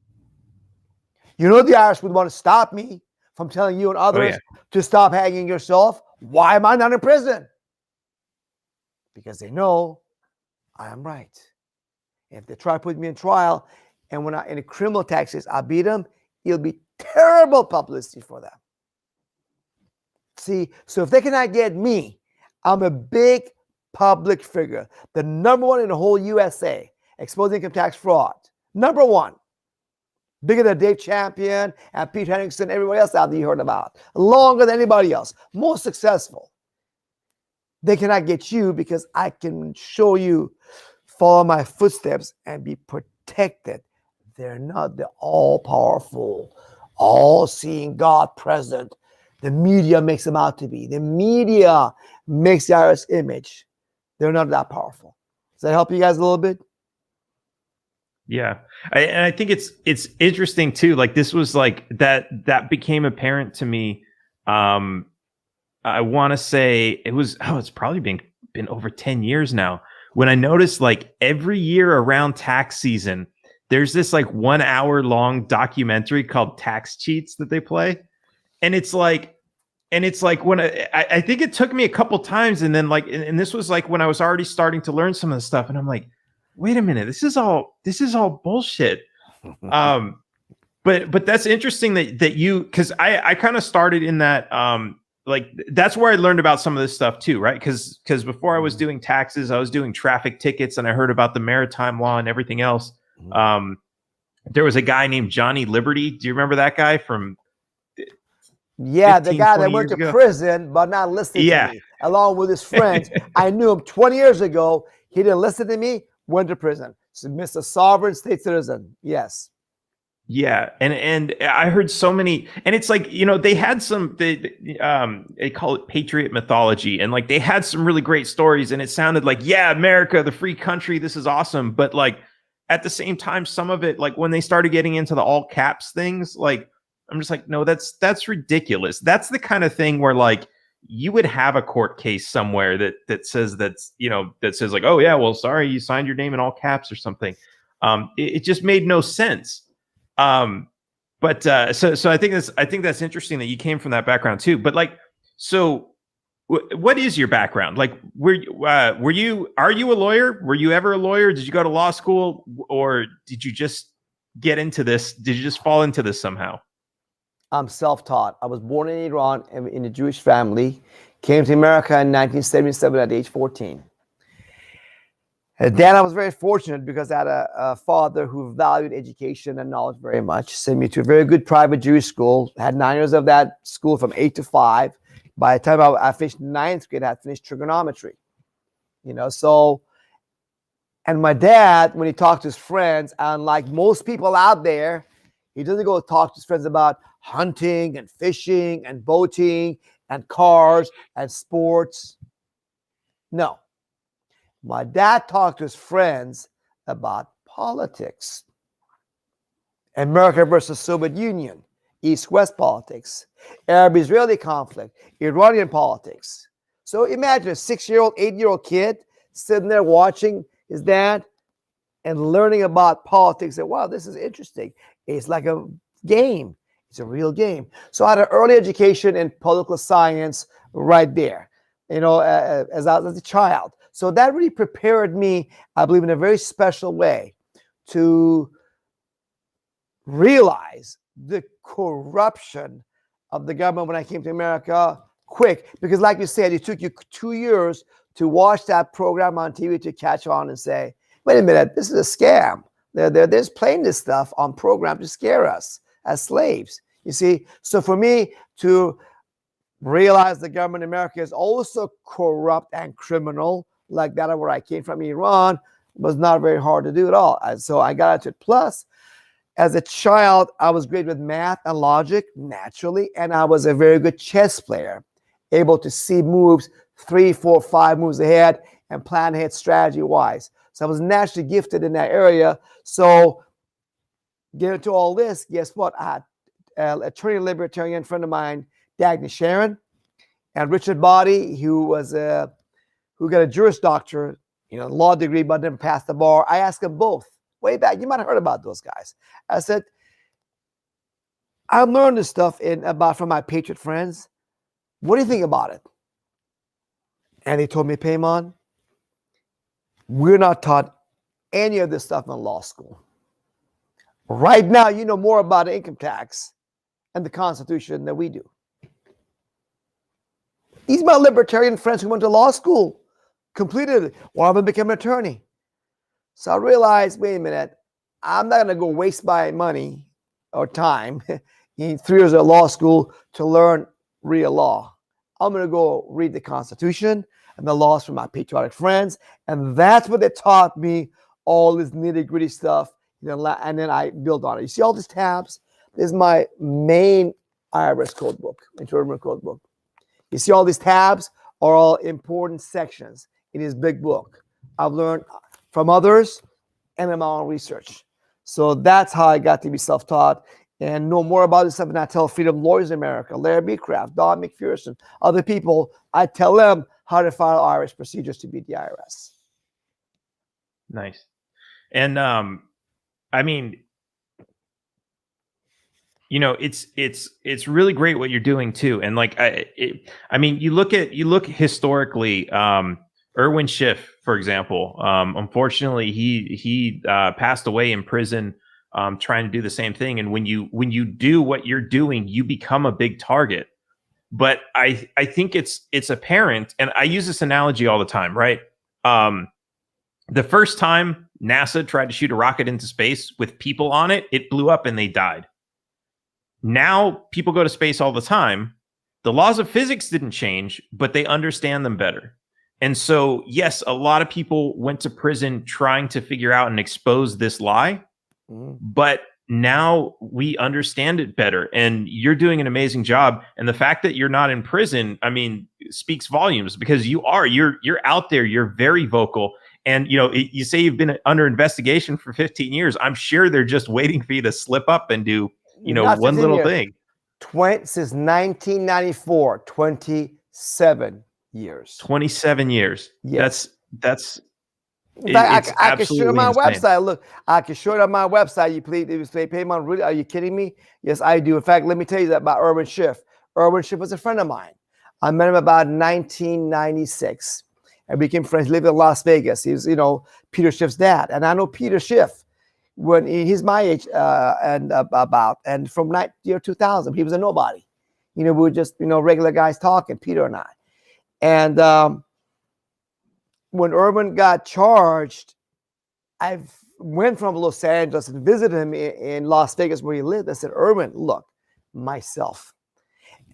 You know the IRS would want to stop me from telling you and others to stop hanging yourself. Why am I not in prison? Because they know I am right. If they try to put me in trial, and when in a criminal tax case I beat them, it'll be terrible publicity for them. See, so if they cannot get me, I'm a big public figure, the number one in the whole USA, exposing income tax fraud. Number one. Bigger than Dave Champion and Pete Henningsen, everybody else out there you heard about. Longer than anybody else. Most successful. They cannot get you because I can show you, follow my footsteps and be protected. They're not the all-powerful, all-seeing God present. The media makes them out to be. The media makes the IRS image. They're not that powerful. Does that help you guys a little bit? Yeah. And I think it's interesting too. Like this was like that became apparent to me. I want to say it's probably been over 10 years now when I noticed like every year around tax season, there's this like 1 hour long documentary called Tax Cheats that they play. And it's like when I think it took me a couple times. And then like, and this was like when I was already starting to learn some of the stuff. And I'm like, wait a minute, this is all bullshit. But that's interesting that you, because I kind of started in that like that's where I learned about some of this stuff too, right? Because before I was doing taxes, I was doing traffic tickets, and I heard about the maritime law and everything else. There was a guy named Johnny Liberty. Do you remember that guy from? Yeah, the guy that went to ago? Prison but not listening to me, along with his friends. I knew him 20 years ago. He didn't listen to me. Went to prison. So Mr. Sovereign State Citizen. Yes. Yeah, and I heard so many, and it's like, you know, they had they call it patriot mythology, and like they had some really great stories, and it sounded like, yeah, America, the free country, this is awesome. But like at the same time, some of it, like when they started getting into the all caps things, like I'm just like, no, that's ridiculous. That's the kind of thing where like you would have a court case somewhere that says that says like, oh yeah, well, sorry, you signed your name in all caps or something. It just made no sense. But so I think that's interesting that you came from that background too. But like, so what is your background? Like, are you a lawyer? Were you ever a lawyer? Did you go to law school, or did you just get into this? Did you just fall into this somehow? I'm self-taught. I was born in Iran in a Jewish family, came to America in 1977 at age 14. And then I was very fortunate because I had a father who valued education and knowledge very much. Sent me to a very good private Jewish school. I had 9 years of that school from 8 to 5. By the time I finished 9th grade, I had finished trigonometry. So, and my dad, when he talked to his friends, unlike most people out there, he doesn't go talk to his friends about hunting and fishing and boating and cars and sports. No. My dad talked to his friends about politics. America versus Soviet Union, East-West politics, Arab-Israeli conflict, Iranian politics. So imagine a 6-year-old, 8-year-old kid sitting there watching his dad and learning about politics. And wow, this is interesting. It's like a game. It's a real game. So I had an early education in political science right there, as a child. So that really prepared me, I believe, in a very special way to realize the corruption of the government when I came to America quick. Because like you said, it took you 2 years to watch that program on TV to catch on and say, wait a minute, this is a scam. They're just playing this stuff on program to scare us as slaves. You see, so for me to realize the government in America is also corrupt and criminal, like that of where I came from, Iran, was not very hard to do at all. And so I got into it. Plus, as a child, I was great with math and logic, naturally, and I was a very good chess player, able to see moves 3, 4, 5 moves ahead and plan ahead strategy-wise. So I was naturally gifted in that area. So get into all this, guess what? I had an attorney libertarian friend of mine, Dagny Sharon, and Richard Body, who got a Juris Doctor, law degree, but didn't pass the bar. I asked them both way back. You might have heard about those guys. I said, I learned this stuff from my patriot friends. What do you think about it? And they told me, Paymon, we're not taught any of this stuff in law school. Right now, you know more about income tax and the Constitution than we do. These are my libertarian friends who went to law school, completed it. One of them became an attorney. So I realized, wait a minute, I'm not going to go waste my money or time in 3 years of law school to learn real law. I'm going to go read the Constitution and the laws from my patriotic friends. And that's what they taught me, all this nitty-gritty stuff. And then I built on it. You see all these tabs? This is my main IRS code book, internal code book. You see all these tabs are all important sections in his big book. I've learned from others and in my own research. So that's how I got to be self-taught and know more about this stuff. And I tell Freedom Lawyers in America, Larry B. Kraft, Don McPherson, other people, I tell them how to file IRS procedures to beat the IRS. Nice. And I mean, it's really great what you're doing too. And like, I mean, you look historically, Irwin Schiff, for example, unfortunately he passed away in prison, trying to do the same thing. And when you do what you're doing, you become a big target. But I think it's apparent, and I use this analogy all the time, right? The first time NASA tried to shoot a rocket into space with people on it, it blew up and they died. Now people go to space all the time. The laws of physics didn't change, but they understand them better. And so, yes, a lot of people went to prison trying to figure out and expose this lie, but now we understand it better. And you're doing an amazing job. And the fact that you're not in prison, I mean, speaks volumes, because you're out there, you're very vocal. And, you say you've been under investigation for 15 years. I'm sure they're just waiting for you to slip up and do, one little thing. Since 1994, 27 years. 27 years. Yes. That's I can show it on my website. Look, I can show it on my website. You say, Paymon, really? Are you kidding me? Yes, I do. In fact, let me tell you that about Irwin Schiff. Irwin Schiff was a friend of mine. I met him about 1996. And we became friends. He lived in Las Vegas. He was, Peter Schiff's dad. And I know Peter Schiff when he's my age and from year 2000, he was a nobody. We were just, regular guys talking, Peter and I. And when Irwin got charged, I went from Los Angeles and visited him in Las Vegas where he lived. I said, Irwin, look, myself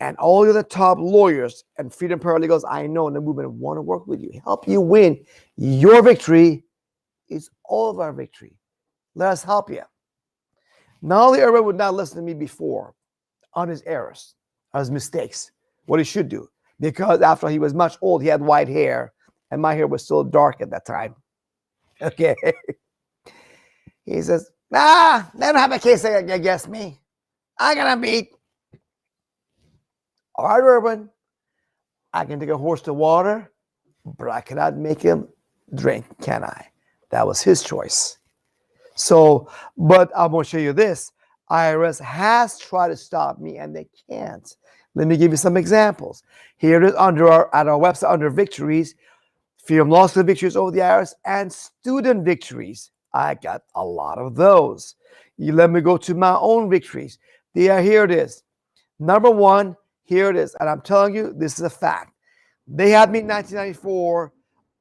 and all the other top lawyers and freedom paralegals I know in the movement want to work with you, help you win. Your victory is all of our victory. Let us help you. Not only Irwin would not listen to me before on his errors, on his mistakes, what he should do, because after he was much old, he had white hair, and my hair was still dark at that time. Okay. He says, they don't have a case against me. I'm going to beat. All right, Irwin, I can take a horse to water, but I cannot make him drink, can I? That was his choice. So, but I'm going to show you this. IRS has tried to stop me, and they can't. Let me give you some examples. Here it is at our website under victories. fear of lawsuit victories over the IRS, and student victories. I got a lot of those. You let me go to my own victories. Here it is. Number one, here it is. And I'm telling you, this is a fact. They had me in 1994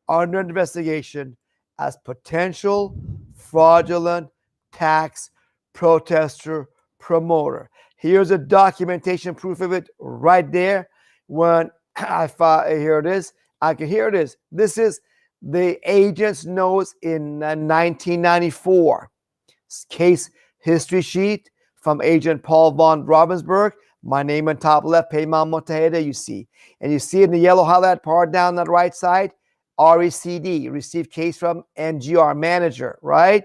under investigation as potential fraudulent tax protester promoter. Here's a documentation proof of it right there. When I filed, here it is. Here it is. This is the agent's notes in 1994. Case history sheet from Agent Paul von Ravensburg. My name on top left, Peymon Mottahedeh, you see. And you see in the yellow highlight part down the right side, RECD, received case from MGR, manager, right?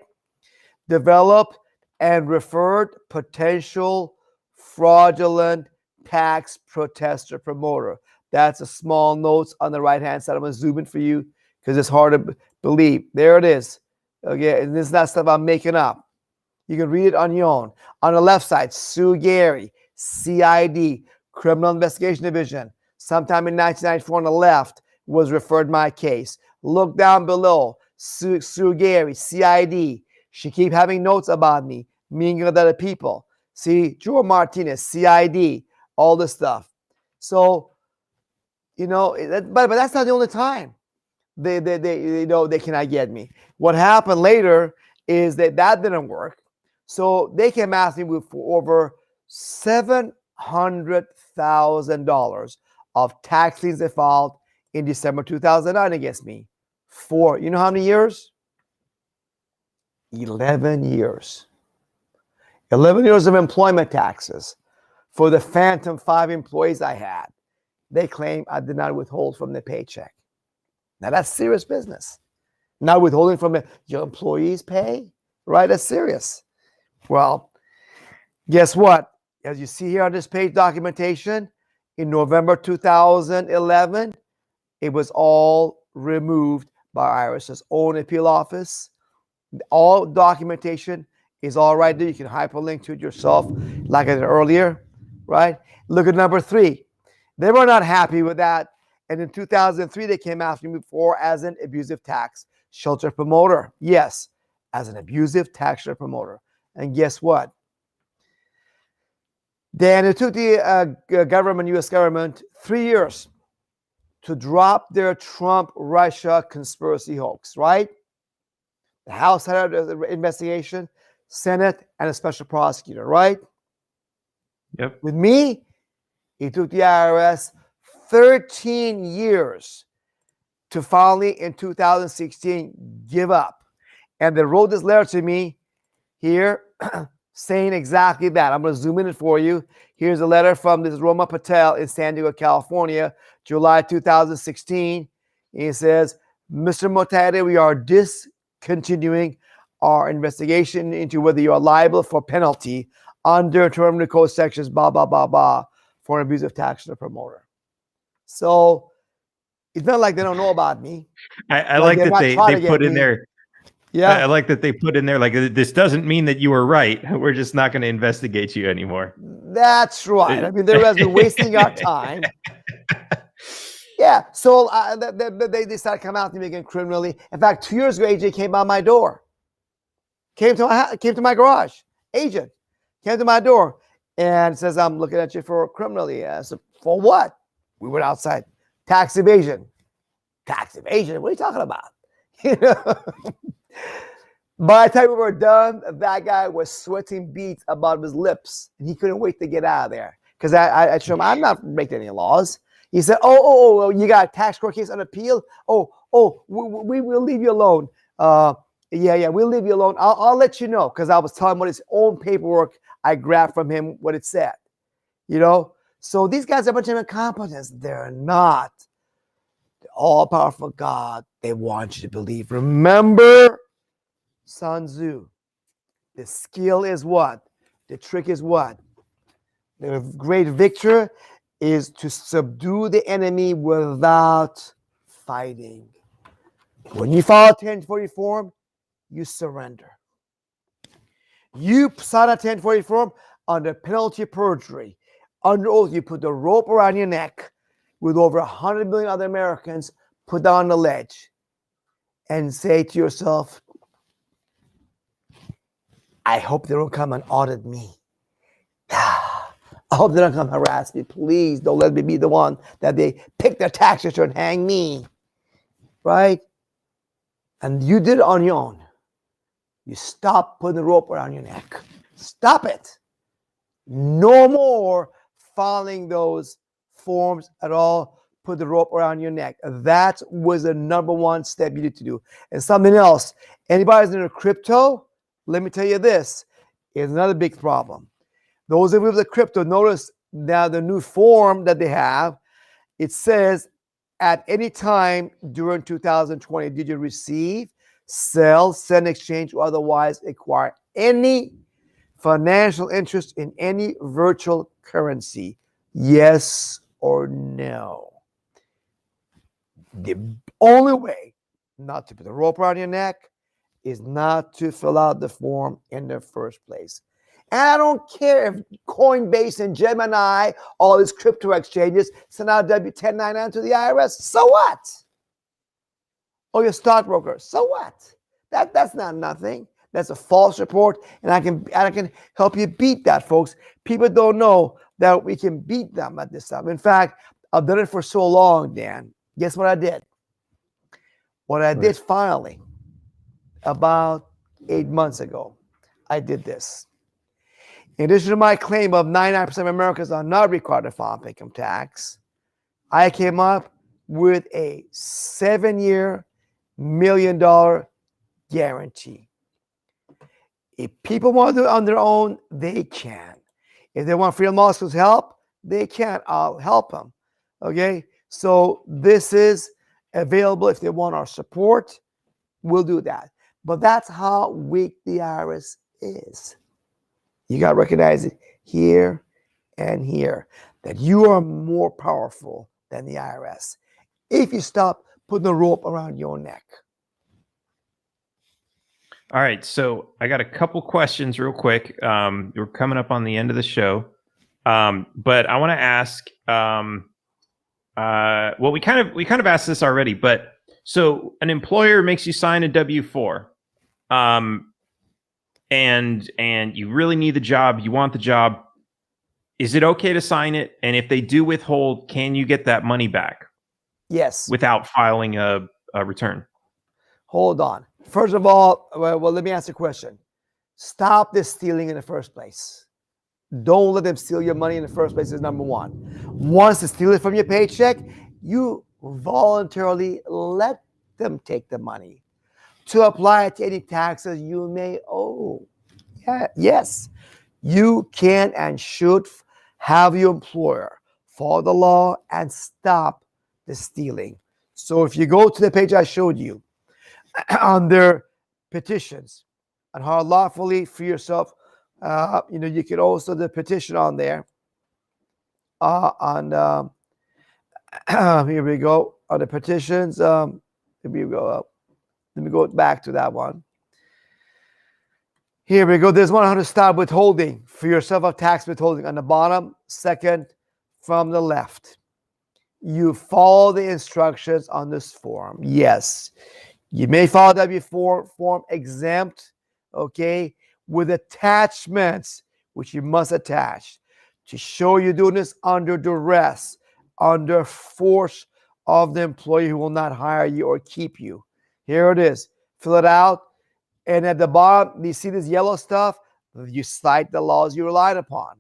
Developed and referred potential fraudulent tax protester promoter. That's a small notes on the right-hand side. I'm going to zoom in for you because it's hard to believe. There it is. Okay, and this is not stuff I'm making up. You can read it on your own. On the left side, Sue Gary, CID, Criminal Investigation Division. Sometime in 1994 on the left was referred my case. Look down below, Sue Gary, CID. She keep having notes about me, meaning with other people. See, Joe Martinez, CID, all this stuff. So, you know, but that's not the only time they cannot get me. What happened later is that didn't work. So they came after me for over $700,000 of tax liens they filed in December 2009 against me. For, you know how many years? 11 years. 11 years of employment taxes for the phantom 5 employees I had. They claim I did not withhold from their paycheck. Now that's serious business. Not withholding from your employees' pay, right? That's serious. Well, guess what? As you see here on this page documentation, in November 2011, it was all removed by IRS's own appeal office. All documentation is all right there. You can hyperlink to it yourself, like I did earlier, right? Look at number 3. They were not happy with that. And in 2003, they came after me for as an abusive tax shelter promoter. Yes, as an abusive tax shelter promoter. And guess what? Then it took the U.S. government 3 years to drop their Trump-Russia conspiracy hoax, right? The House had the investigation, Senate, and a special prosecutor, right? Yep. With me, it took the IRS 13 years to finally, in 2016, give up. And they wrote this letter to me here saying exactly that. I'm going to zoom in it for you. Here's a letter from this Roma Patel in San Diego, California, July 2016. It says, Mr. Mottahedeh, we are discontinuing our investigation into whether you are liable for penalty under term of code sections, blah, blah, blah, blah, for an abusive tax or promoter. So it's not like they don't know about me. I like that they put in there. Yeah. I like that they put in there, like, this doesn't mean that you were right. We're just not going to investigate you anymore. That's right. I mean, they're wasting our time. Yeah. So they started coming out to me again criminally. In fact, 2 years ago, AJ came by my door. Came to my garage. Agent came to my door and says, I'm looking at you for criminally. I said, for what? We went outside. Tax evasion. Tax evasion? What are you talking about? You know? By the time we were done, that guy was sweating beads above his lips, and he couldn't wait to get out of there. Because I showed him, I'm not breaking any laws. He said, oh, you got a tax court case on appeal? We will leave you alone. Yeah, we'll leave you alone. I'll let you know, because I was telling him what his own paperwork I grabbed from him, what it said. You know? So these guys are a bunch of incompetents. They're not. The all-powerful God, they want you to believe. Remember Sun Tzu. The skill is what? The trick is what? The great victor is to subdue the enemy without fighting. When you file a 1040 form, you surrender. You sign a 1040 form under penalty of perjury. Under oath, you put the rope around your neck with over 100 million other Americans put down on the ledge. and say to yourself, I hope they don't come and audit me. I hope they don't come harass me. Please don't let me be the one that they pick their tax return and hang me. Right? And you did it on your own. You stop putting the rope around your neck. Stop it. No more filing those forms at all. Put the rope around your neck. That was the number one step you need to do. And something else, anybody who's into crypto, let me tell you this, is another big problem. Those of you with the crypto, notice now the new form that they have, it says, at any time during 2020, did you receive, sell, send, exchange, or otherwise acquire any financial interest in any virtual currency? Yes or no? The only way not to put the rope around your neck is not to fill out the form in the first place. And I don't care if Coinbase and Gemini, all these crypto exchanges, send out W-1099 to the IRS. So what? Or your stockbroker. So what? That's not nothing. That's a false report, and I can help you beat that, folks. People don't know that we can beat them at this stuff. In fact, I've done it for so long, Dan. Guess what I did? What I did finally, about 8 months ago, I did this. In addition to my claim of 99% of Americans are not required to file income tax, I came up with a 7-year, $1 million guarantee. If people want to do it on their own, they can. If they want Freedom Law School's help, they can. I'll help them. Okay? So this is available. If they want our support, we'll do that. But that's how weak the IRS is. You got to recognize it here and here, that you are more powerful than the IRS if you stop putting the rope around your neck. All right, so I got a couple questions real quick. We're coming up on the end of the show, but I want to ask. Well, we kind of asked this already, but so an employer makes you sign a W-4, and you really need the job, you want the job. Is it okay to sign it? And if they do withhold, can you get that money back? Yes. Without filing a return. Hold on. First of all, well, let me ask a question. Stop this stealing in the first place. Don't let them steal your money in the first place is number one. Once they steal it from your paycheck, you voluntarily let them take the money to apply it to any taxes you may owe. Yeah, yes, you can and should have your employer follow the law and stop the stealing. So if you go to the page I showed you, under petitions and how lawfully free yourself, you can also the petition on there. Here we go on the petitions. Here we go up. Let me go back to that one. Here we go. There's one on how to stop withholding for yourself of tax withholding on the bottom, second from the left. You follow the instructions on this form. Yes. You may file a W-4 form exempt, okay, with attachments, which you must attach to show you're doing this under duress, under force of the employee who will not hire you or keep you. Here it is. Fill it out. And at the bottom, you see this yellow stuff? You cite the laws you relied upon.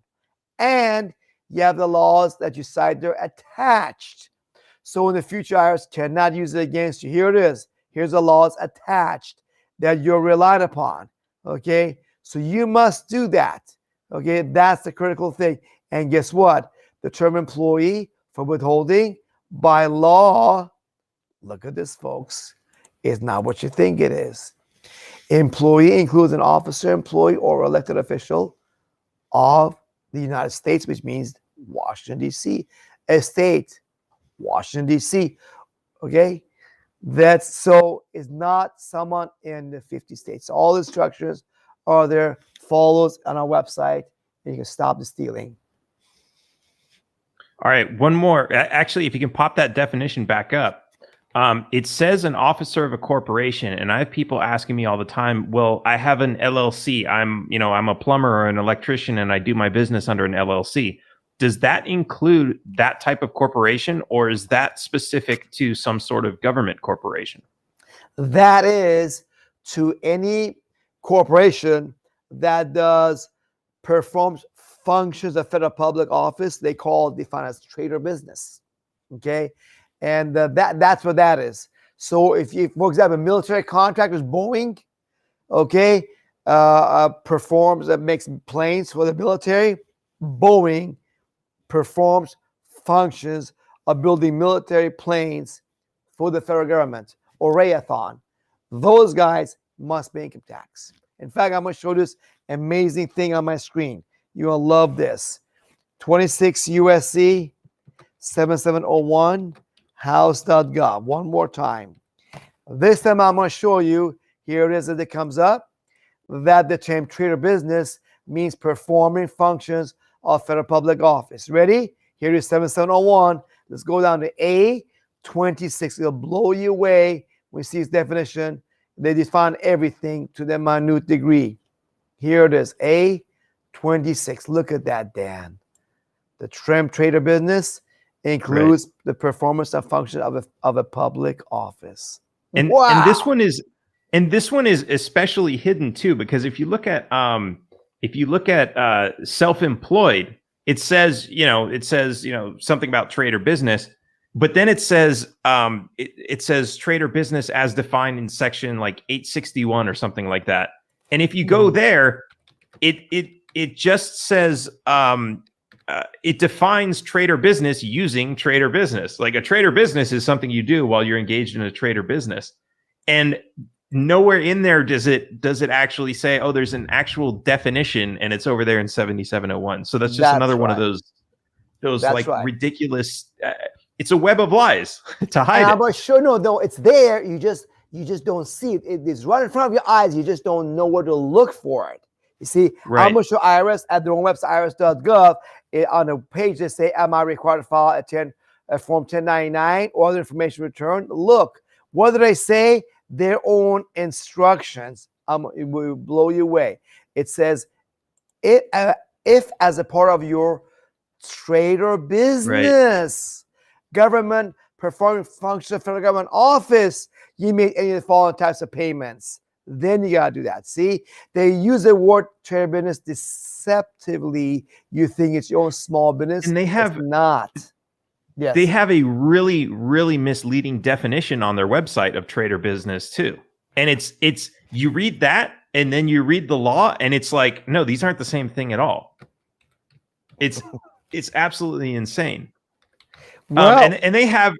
And you have the laws that you cite there attached. So in the future, IRS cannot use it against you. Here it is. Here's the laws attached that you're relied upon, okay? So you must do that, okay? That's the critical thing. And guess what? The term employee for withholding by law, look at this, folks, is not what you think it is. Employee includes an officer, employee, or elected official of the United States, which means Washington, D.C. A state, Washington, D.C., okay? That so is not someone in the 50 states. So all the instructions are there, follows on our website, and you can stop the stealing. All right, one more. Actually, if you can pop that definition back up, It says an officer of a corporation, and I have people asking me all the time, well, I have an LLC. I'm a plumber or an electrician, and I do my business under an LLC. Does that include that type of corporation, or is that specific to some sort of government corporation? That is to any corporation that performs functions of federal public office. They define as trade or business. Okay, and that's what that is. So if you, for example, military contractors, Boeing, okay, performs makes planes for the military. Boeing performs functions of building military planes for the federal government, or Raytheon. Those guys must pay income tax. In fact, I'm going to show this amazing thing on my screen. You're going to love this. 26 USC 7701 house.gov. One more time. This time I'm going to show you, here it is as it comes up, that the term trade or business means performing functions of federal public office. Ready? Here is 7701. Let's go down to A26. It'll blow you away when you see its definition. They define everything to the minute degree. Here it is, A26. Look at that, Dan. The term trade or business includes the performance of function of a public office. And, wow. and this one is especially hidden too, because if you look at self-employed, it says something about trade or business, but then it says it says trade or business as defined in section like 861 or something like that. And if you go there, it just says it defines trade or business using trade or business. Like a trade or business is something you do while you're engaged in a trade or business, and nowhere in there does it actually say, oh, there's an actual definition, and it's over there in 7701. So that's just another one of those like ridiculous. It's a web of lies to hide it. But sure, no, it's there. You just don't see it. It's right in front of your eyes. You just don't know where to look for it. You see, right. I'm going to show IRS at their own website, irs.gov. On the page they say, am I required to file a Form 1099 or other information return? Look, what do they say? Their own instructions. It will blow you away. It says, if as a part of your trade or business, government performing functions of federal government office, you make any of the following types of payments. Then you got to do that. See, they use the word trade or business deceptively. You think it's your own small business, and it's not. Yes. They have a really, really misleading definition on their website of trade or business too. And it's you read that and then you read the law and it's like, no, these aren't the same thing at all. It's absolutely insane. Well, and they have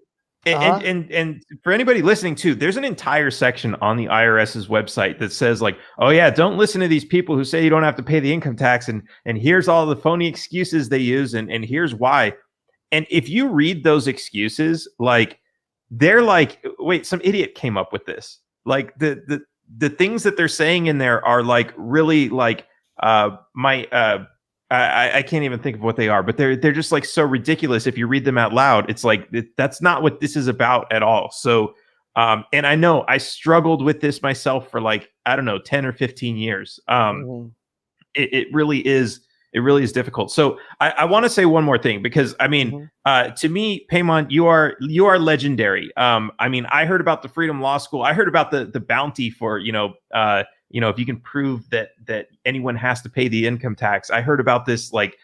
and for anybody listening too, there's an entire section on the IRS's website that says like, oh yeah, don't listen to these people who say you don't have to pay the income tax, and here's all the phony excuses they use, and here's why. And if you read those excuses, like they're like, wait, some idiot came up with this. Like the things that they're saying in there are like really like I can't even think of what they are, but they're just like so ridiculous. If you read them out loud, it's like that's not what this is about at all. So and I know I struggled with this myself for like, I don't know, 10 or 15 years. It really is. It really is difficult. So I want to say one more thing, because I mean, to me, Peymon, you are legendary. I mean, I heard about the Freedom Law School. I heard about the bounty for, if you can prove that anyone has to pay the income tax. I heard about this like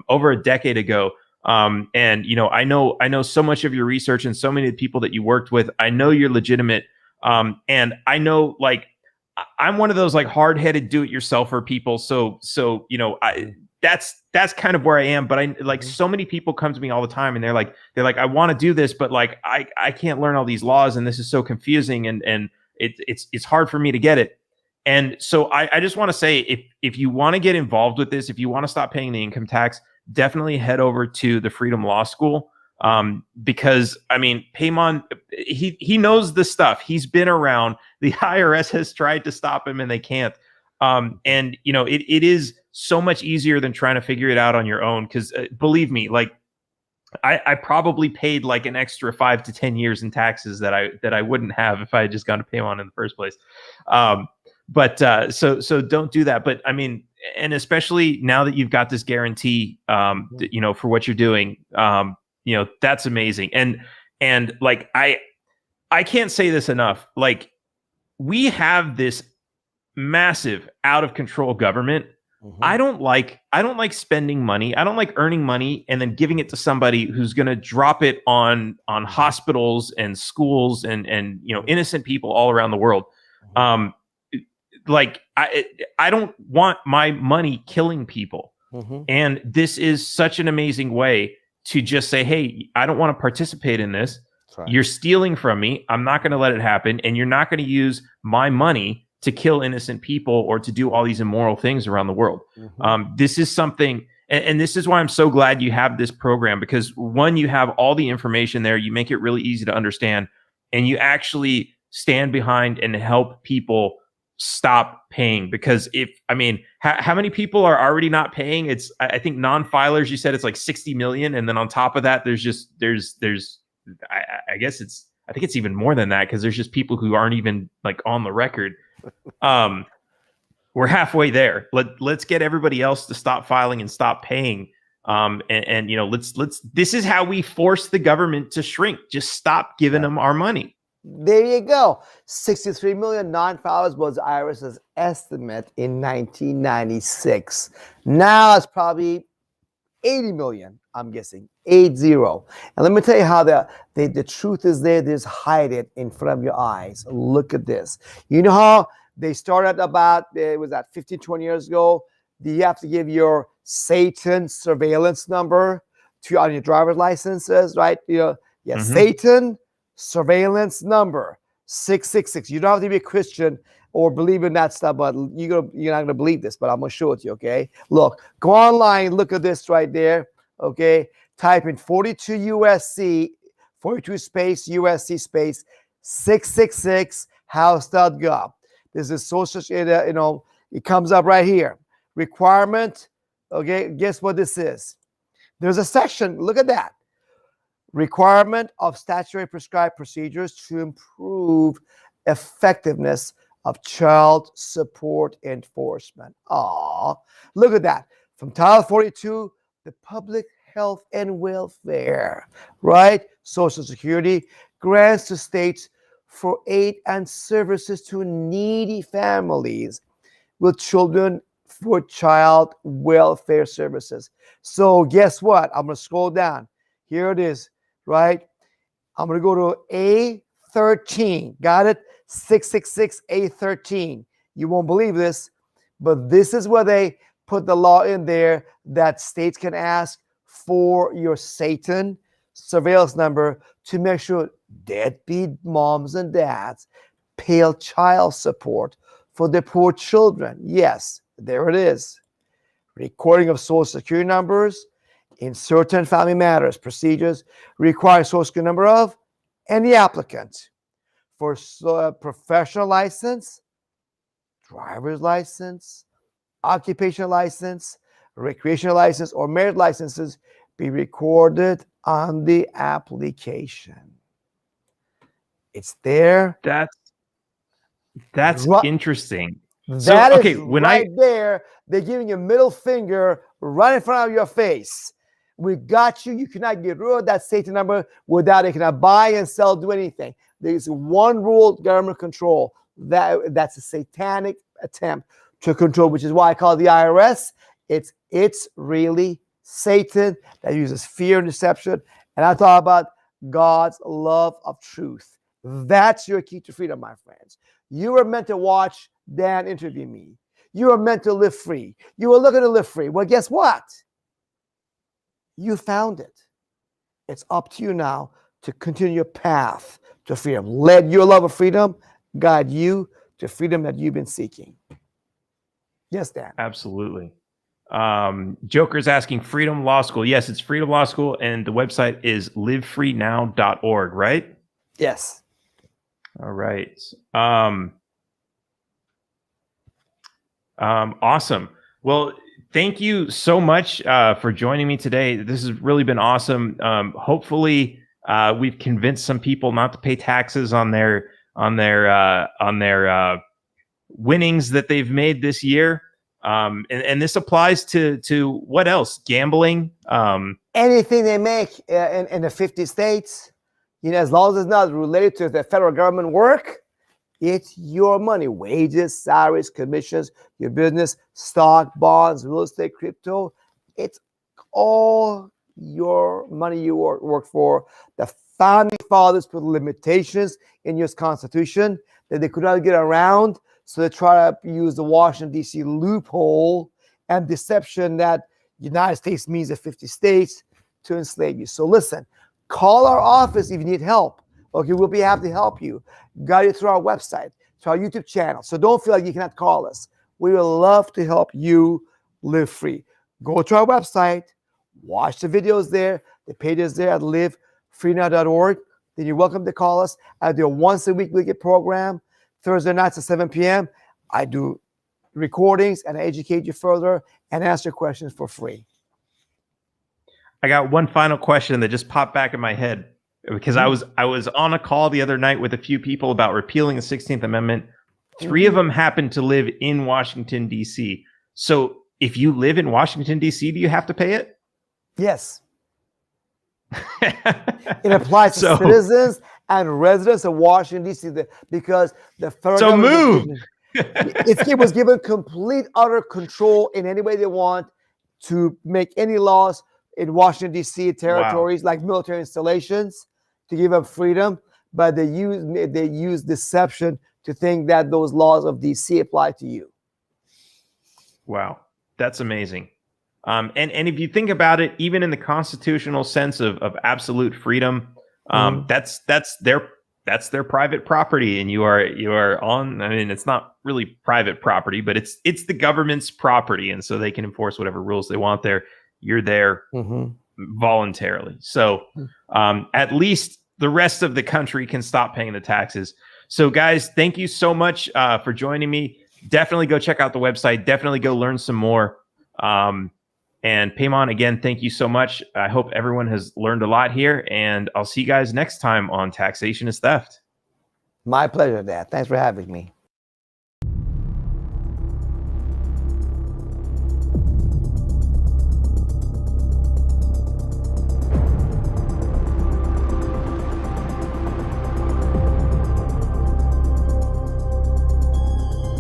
over a decade ago. And I know so much of your research and so many of the people that you worked with. I know you're legitimate. And I know like I'm one of those like hard-headed do-it-yourselfer people. So that's kind of where I am. But I like so many people come to me all the time and they're like, I want to do this, but like I can't learn all these laws and this is so confusing and it's hard for me to get it. And so I just want to say, if you want to get involved with this, if you want to stop paying the income tax, definitely head over to the Freedom Law School. Because I mean, Peymon, he knows the stuff. He's been around. The IRS has tried to stop him and they can't. And it is so much easier than trying to figure it out on your own. Because believe me, like I probably paid like an extra 5 to 10 years in taxes that I wouldn't have if I had just gone to Paymon in the first place. So don't do that. But I mean, and especially now that you've got this guarantee, you know, for what you're doing, you know, that's amazing. And like I can't say this enough. Like, we have this massive out of control government. I don't like spending money. I don't like earning money and then giving it to somebody who's going to drop it on hospitals and schools and you know, innocent people all around the world. Like I don't want my money killing people. And this is such an amazing way to just say, hey, I don't want to participate in this. Right. You're stealing from me. I'm not going to let it happen. And you're not going to use my money to kill innocent people or to do all these immoral things around the world. This is something, and this is why I'm so glad you have this program, because one, you have all the information there. You make it really easy to understand, and you actually stand behind and help people stop paying. Because I mean, how many people are already not paying? I think non-filers, you said it's like 60 million. And then on top of that, there's I guess I think it's even more than that, because there's just people who aren't even like on the record. We're halfway there. Let's get everybody else to stop filing and stop paying. And you know, this is how we force the government to shrink. Just stop giving them our money. There you go. 63 million non-filers was IRS's estimate in 1996. Now it's probably 80 million, I'm guessing. 80. And let me tell you how the truth is there. Just hide it in front of your eyes. Look at this. You know how they started about, it was that 15, 20 years ago? You have to give your Satan surveillance number on your driver's licenses, right? You know, Satan surveillance number 666. You don't have to be a Christian or believe in that stuff, but you're not going to believe this, but I'm going to show it to you, okay? Look, go online, look at this right there, okay? Type in 42 USC, 42 space USC space 666 house.gov. This is social, you know, it comes up right here. Requirement, okay? Guess what this is? There's a section, look at that. Requirement of statutory prescribed procedures to improve effectiveness of child support enforcement. Look at that. From Title 42, the public health and welfare, right? Social Security grants to states for aid and services to needy families with children for child welfare services. So guess what? I'm going to scroll down. Here it is, right? I'm going to go to A13. Got it? 666 A13. You won't believe this, but this is where they put the law in there that states can ask for your Satan surveillance number to make sure deadbeat moms and dads pay child support for their poor children. Yes, there it is. Recording of Social Security numbers in certain family matters procedures require Social Security number of any applicant for professional license, driver's license, occupational license, recreational license, or marriage licenses be recorded on the application. It's there. That's interesting. That is right there. They're giving you a middle finger right in front of your face. We got you. You cannot get rid of that Satan number without it. Cannot buy and sell, do anything. There's one rule, government control. That's a satanic attempt to control, which is why I call it the IRS. It's really Satan that uses fear and deception. And I talk about God's love of truth. That's your key to freedom, my friends. You were meant to watch Dan interview me. You were meant to live free. You were looking to live free. Well, guess what? You found it. It's up to you now to continue your path to freedom. Let your love of freedom guide you to freedom that you've been seeking. Yes, Dan. Absolutely. Joker's asking Freedom Law School. Yes, it's Freedom Law School, and the website is livefreenow.org, right? Yes. All right. Awesome. Well, thank you so much for joining me today. This has really been awesome. Hopefully, we've convinced some people not to pay taxes on their winnings that they've made this year. And this applies to what else? Gambling. Anything they make in the 50 states, as long as it's not related to the federal government work, it's your money. Wages, salaries, commissions, your business, stock, bonds, real estate, crypto. It's all your money you work for. The founding fathers put limitations in your Constitution that they could not get around. So they try to use the Washington, D.C. loophole and deception that United States means the 50 states to enslave you. So listen, call our office if you need help. Okay, we'll be happy to help you. Guide you through our website, to our YouTube channel. So don't feel like you cannot call us. We would love to help you live free. Go to our website, watch the videos there. The page is there at livefreenow.org. Then you're welcome to call us. I do a once-a-week weekly program, Thursday nights at 7 p.m. I do recordings and I educate you further and answer questions for free. I got one final question that just popped back in my head because I was on a call the other night with a few people about repealing the 16th Amendment. 3 of them happen to live in Washington, D.C. So if you live in Washington, D.C., do you have to pay it? Yes. It applies to citizens and residents of Washington, D.C. because the federal government it was given complete, utter control in any way they want to make any laws in Washington, D.C. territories like military installations to give them freedom, but they use deception to think that those laws of D.C. apply to you. Wow, that's amazing. And if you think about it, even in the constitutional sense of absolute freedom, that's their private property, and you are on. I mean, it's not really private property, but it's the government's property, and so they can enforce whatever rules they want there. You're there voluntarily. So at least the rest of the country can stop paying the taxes. So guys, thank you so much for joining me. Definitely go check out the website. Definitely go learn some more. And Peymon, again, thank you so much. I hope everyone has learned a lot here, and I'll see you guys next time on Taxation is Theft. My pleasure, Dad. Thanks for having me.